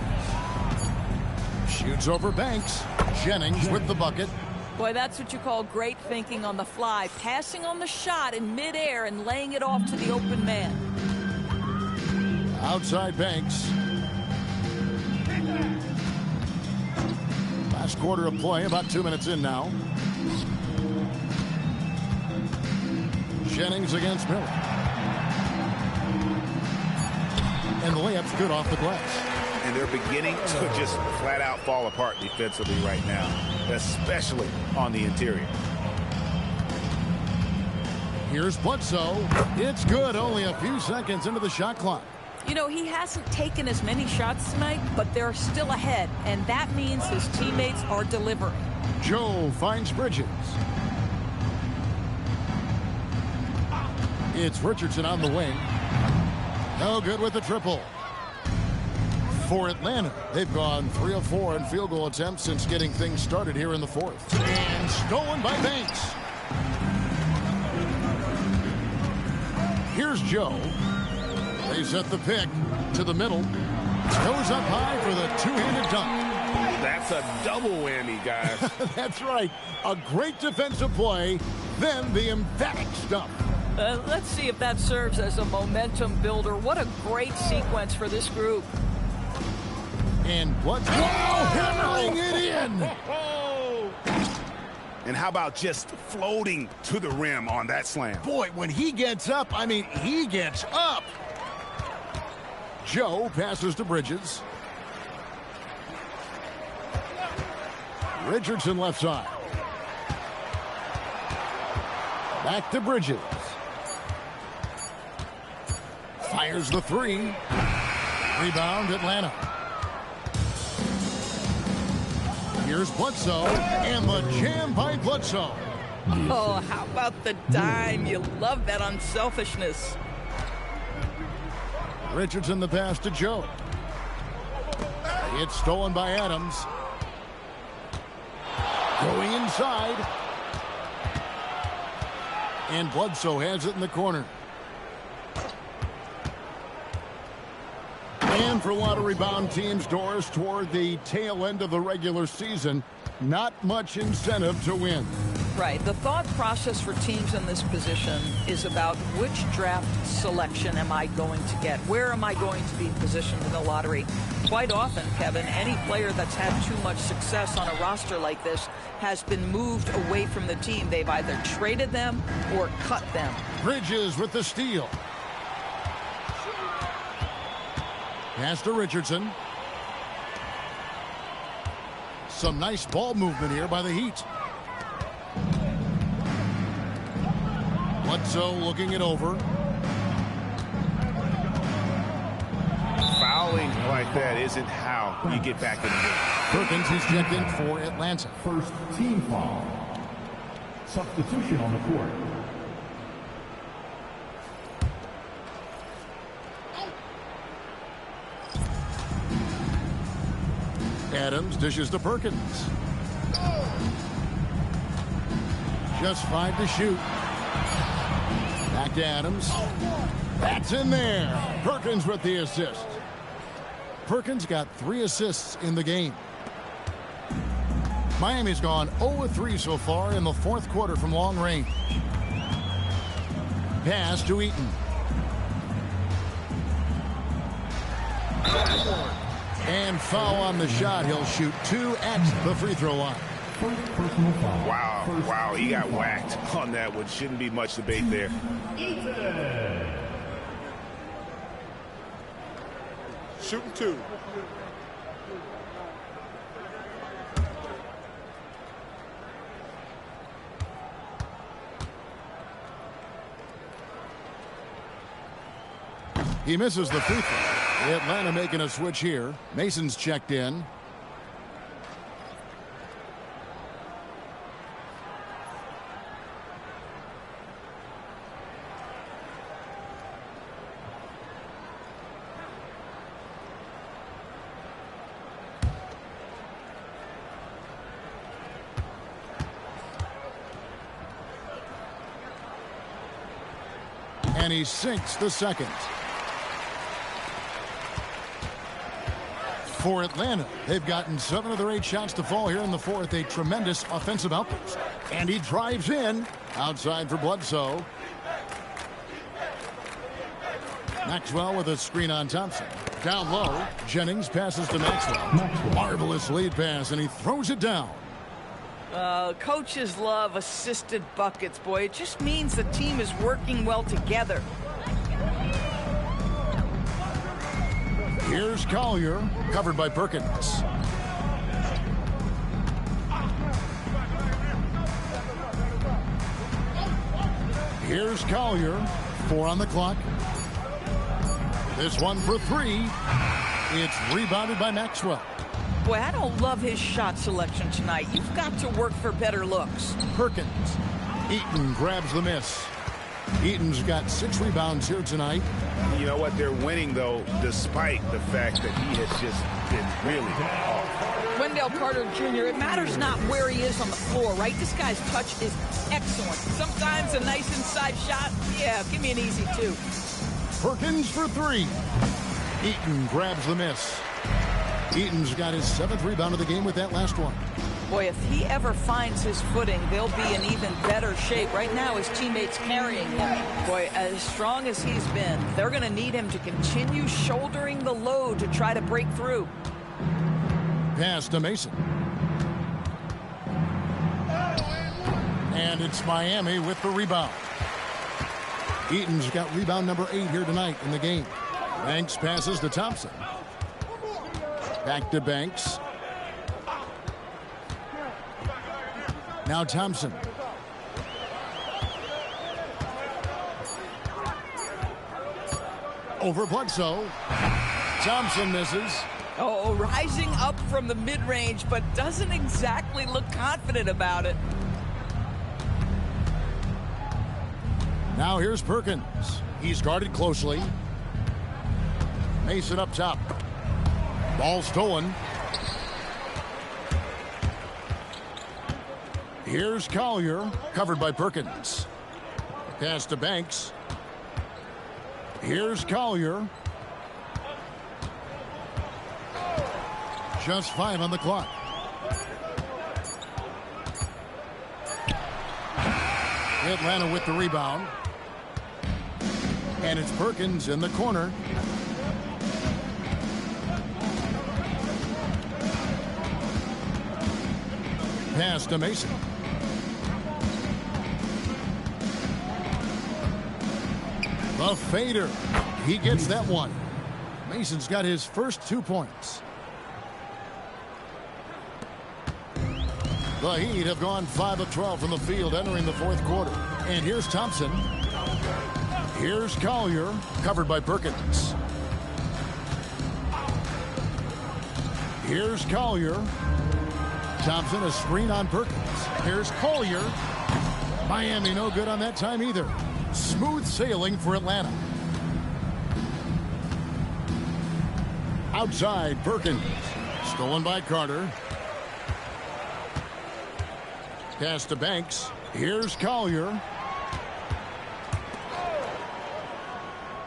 Shoots over Banks. Jennings with the bucket. Boy, that's what you call great thinking on the fly. Passing on the shot in midair and laying it off to the open man. Outside Banks. Last quarter of play, about 2 minutes in now. Jennings against Miller. And the layup's good off the glass. And they're beginning to just flat out fall apart defensively right now, especially on the interior. Here's Bledsoe. It's good, only a few seconds into the shot clock. You know, he hasn't taken as many shots tonight, but they're still ahead, and that means his teammates are delivering. Joe finds Bridges. It's Richardson on the wing. No good with the triple. For Atlanta, they've gone 3 of 4 in field goal attempts since getting things started here in the fourth. And stolen by Banks. Here's Joe. They set the pick to the middle. Goes up high for the two-handed dunk. That's a double whammy, guys. That's right. A great defensive play, then the emphatic stuff. Let's see if that serves as a momentum builder. What a great sequence for this group. And Bledsoe hammering it in. And how about just floating to the rim on that slam? Boy, when he gets up, I mean, he gets up. Joe passes to Bridges. Richardson left side. Back to Bridges. Fires the three. Rebound, Atlanta. Here's Bledsoe, and the jam by Bledsoe. Oh, how about the dime? You love that unselfishness. Richardson the pass to Joe. It's stolen by Adams. Going inside. And Bledsoe has it in the corner. And for a lot of rebound teams, Doris, toward the tail end of the regular season, not much incentive to win. Right. The thought process for teams in this position is about which draft selection am I going to get? Where am I going to be positioned in the lottery? Quite often, Kevin, any player that's had too much success on a roster like this has been moved away from the team. They've either traded them or cut them. Bridges with the steal. Pass to Richardson. Some nice ball movement here by the Heat. Bledsoe looking it over. Fouling like that isn't how you get back in the game. Perkins is checked in for Atlanta. First team foul. Substitution on the court. Adams dishes to Perkins. Just 5 to shoot. Back to Adams. That's in there. Perkins with the assist. Perkins got 3 assists in the game. Miami's gone 0-3 so far in the fourth quarter from long range. Pass to Eaton. And foul on the shot. He'll shoot 2 at the free throw line. Wow, he got whacked on that one. Shouldn't be much debate there. Shooting 2. He misses the free throw. Atlanta making a switch here. Mason's checked in. And he sinks the second. For Atlanta, they've gotten 7 of their 8 shots to fall here in the fourth. A tremendous offensive outburst. And he drives in. Outside for Bledsoe. Maxwell with a screen on Thompson. Down low. Jennings passes to Maxwell. Marvelous lead pass, and he throws it down. Coaches love assisted buckets, boy. It just means the team is working well together. Here's Collier, covered by Perkins. Here's Collier, 4 on the clock. This one for 3. It's rebounded by Maxwell. Boy, I don't love his shot selection tonight. You've got to work for better looks. Perkins. Eaton grabs the miss. Eaton's got 6 rebounds here tonight. You know what? They're winning, though, despite the fact that he has just been really off. Wendell Carter Jr., it matters not where he is on the floor, right? This guy's touch is excellent. Sometimes a nice inside shot, yeah, give me an easy 2. Perkins for 3. Eaton grabs the miss. Eaton's got his 7th rebound of the game with that last one. Boy, if he ever finds his footing, they'll be in even better shape. Right now, his teammates carrying him. Boy, as strong as he's been, they're going to need him to continue shouldering the load to try to break through. Pass to Mason. And it's Miami with the rebound. Eaton's got rebound number 8 here tonight in the game. Banks passes to Thompson. Back to Banks. Now Thompson. Over Bledsoe. Thompson misses. Oh, rising up from the mid-range, but doesn't exactly look confident about it. Now here's Perkins. He's guarded closely. Mason up top. Ball stolen. Here's Collier, covered by Perkins. Pass to Banks. Here's Collier. Just 5 on the clock. Atlanta with the rebound. And it's Perkins in the corner. Pass to Mason. The fader. He gets that one. Mason's got his first 2 points. The Heat have gone 5 of 12 from the field entering the fourth quarter. And here's Thompson. Here's Collier, covered by Perkins. Here's Collier. Thompson, a screen on Perkins. Here's Collier. Miami no good on that time either. Smooth sailing for Atlanta. Outside, Perkins. Stolen by Carter. Pass to Banks. Here's Collier.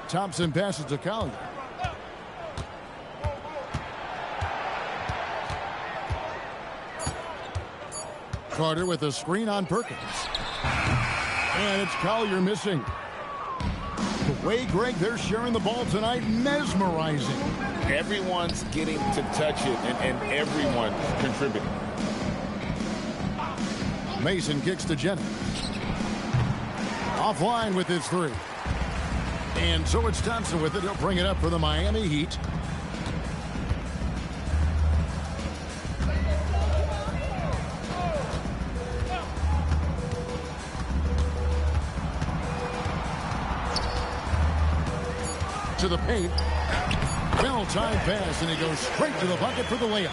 Thompson passes to Collier. Carter with a screen on Perkins. And it's Collier missing. The way, Greg, they're sharing the ball tonight, mesmerizing. Everyone's getting to touch it, and everyone contributing. Mason kicks to Jennings. Offline with his 3. And so it's Thompson with it. He'll bring it up for the Miami Heat. To the paint. Well-timed pass, and he goes straight to the bucket for the layup.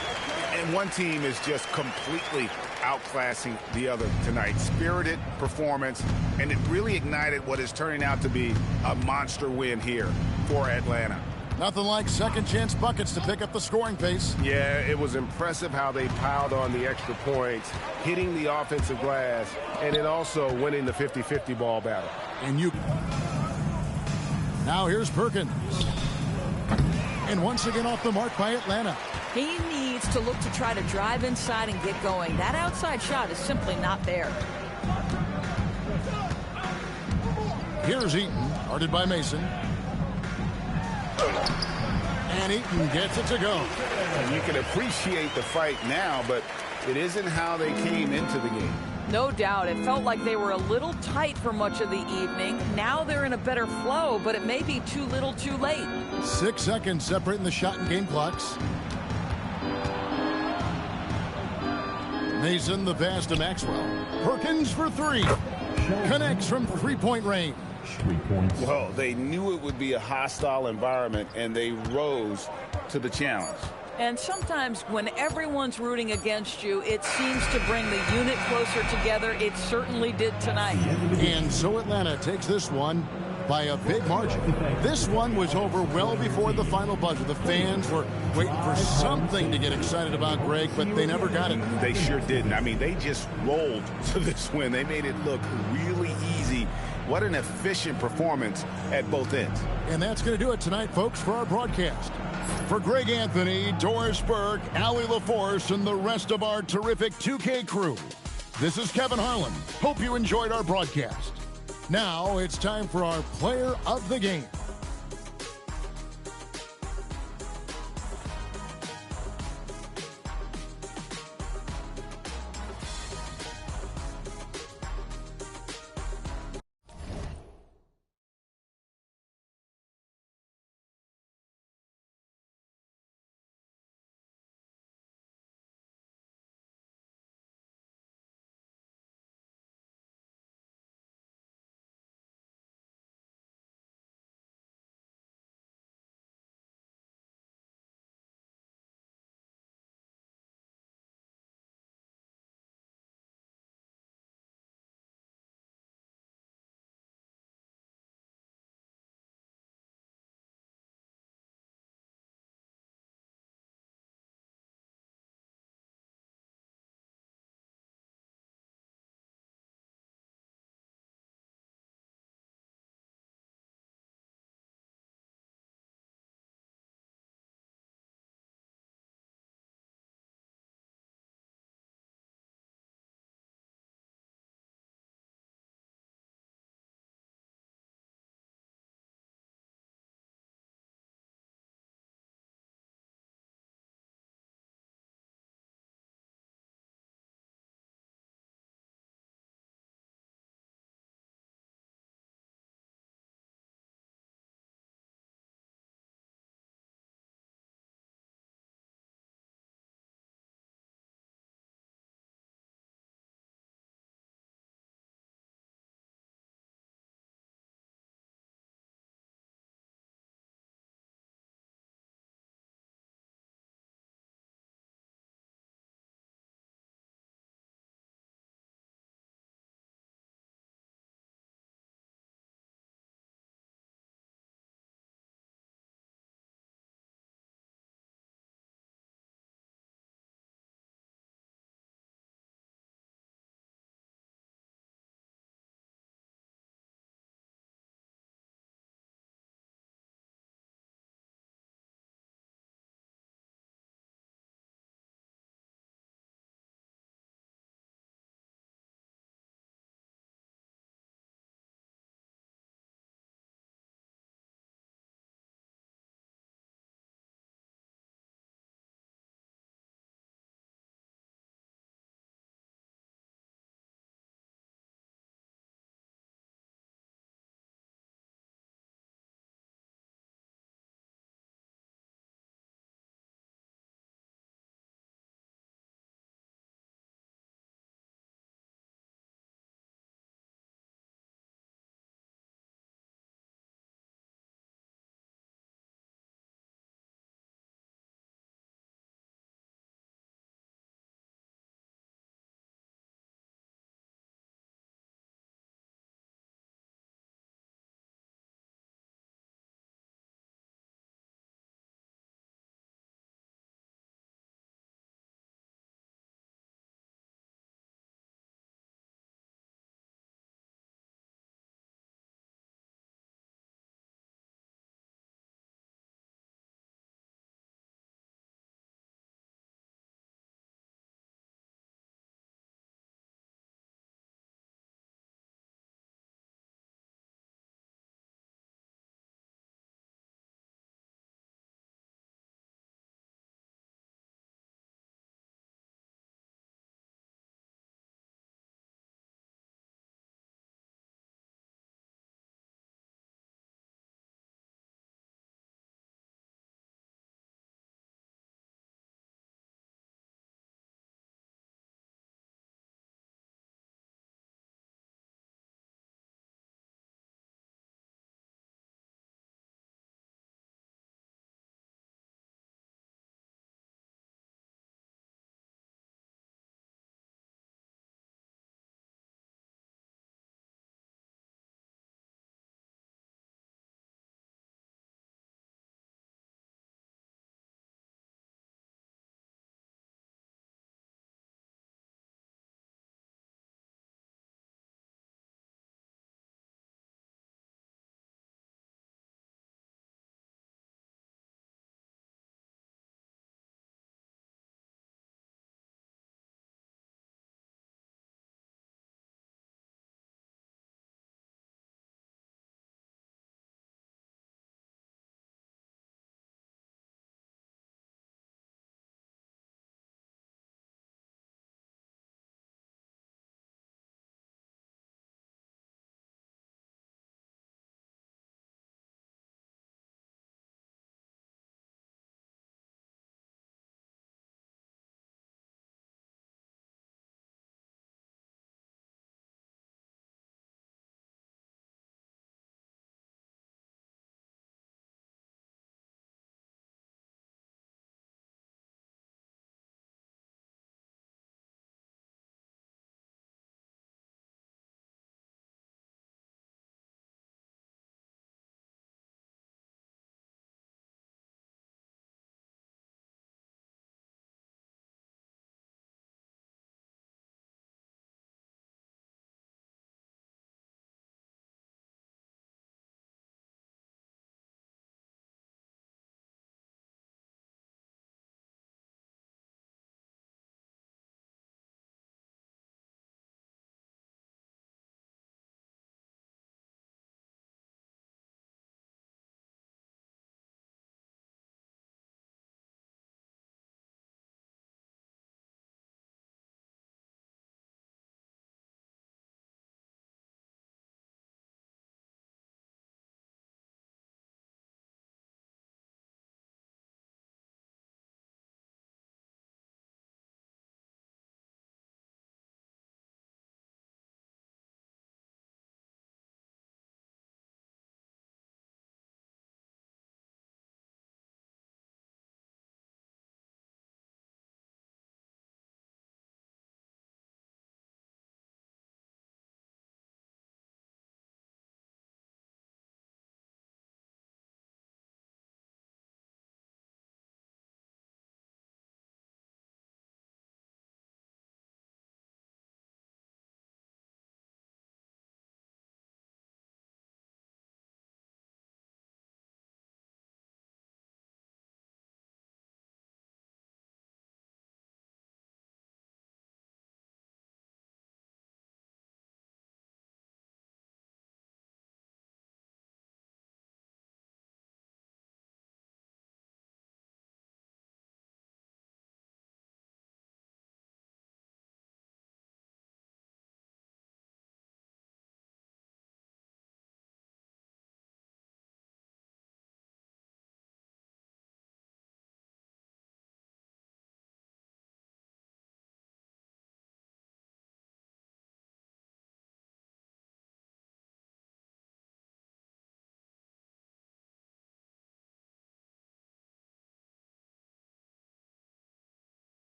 And one team is just completely outclassing the other tonight. Spirited performance, and it really ignited what is turning out to be a monster win here for Atlanta. Nothing like second chance buckets to pick up the scoring pace. Yeah, it was impressive how they piled on the extra points, hitting the offensive glass, and then also winning the 50-50 ball battle. And now here's Perkins. And once again off the mark by Atlanta. He needs to look to try to drive inside and get going. That outside shot is simply not there. Here's Eaton, guarded by Mason. And Eaton gets it to go. And you can appreciate the fight now, but it isn't how they came into the game. No doubt. It felt like they were a little tight for much of the evening. Now they're in a better flow, but it may be too little too late. 6 seconds separating the shot and game clocks. Mason, the pass to Maxwell. Perkins for three. Connects from three-point range. 3 points. Well, they knew it would be a hostile environment, and they rose to the challenge. And sometimes when everyone's rooting against you, it seems to bring the unit closer together. It certainly did tonight. And so Atlanta takes this one by a big margin. This one was over well before the final buzzer. The fans were waiting for something to get excited about, Greg, but they never got it. They sure didn't. I mean, they just rolled to this win. They made it look really easy. What an efficient performance at both ends. And that's going to do it tonight, folks, for our broadcast. For Greg Anthony, Doris Burke, Allie LaForce, and the rest of our terrific 2K crew, this is Kevin Harlan. Hope you enjoyed our broadcast. Now it's time for our player of the game.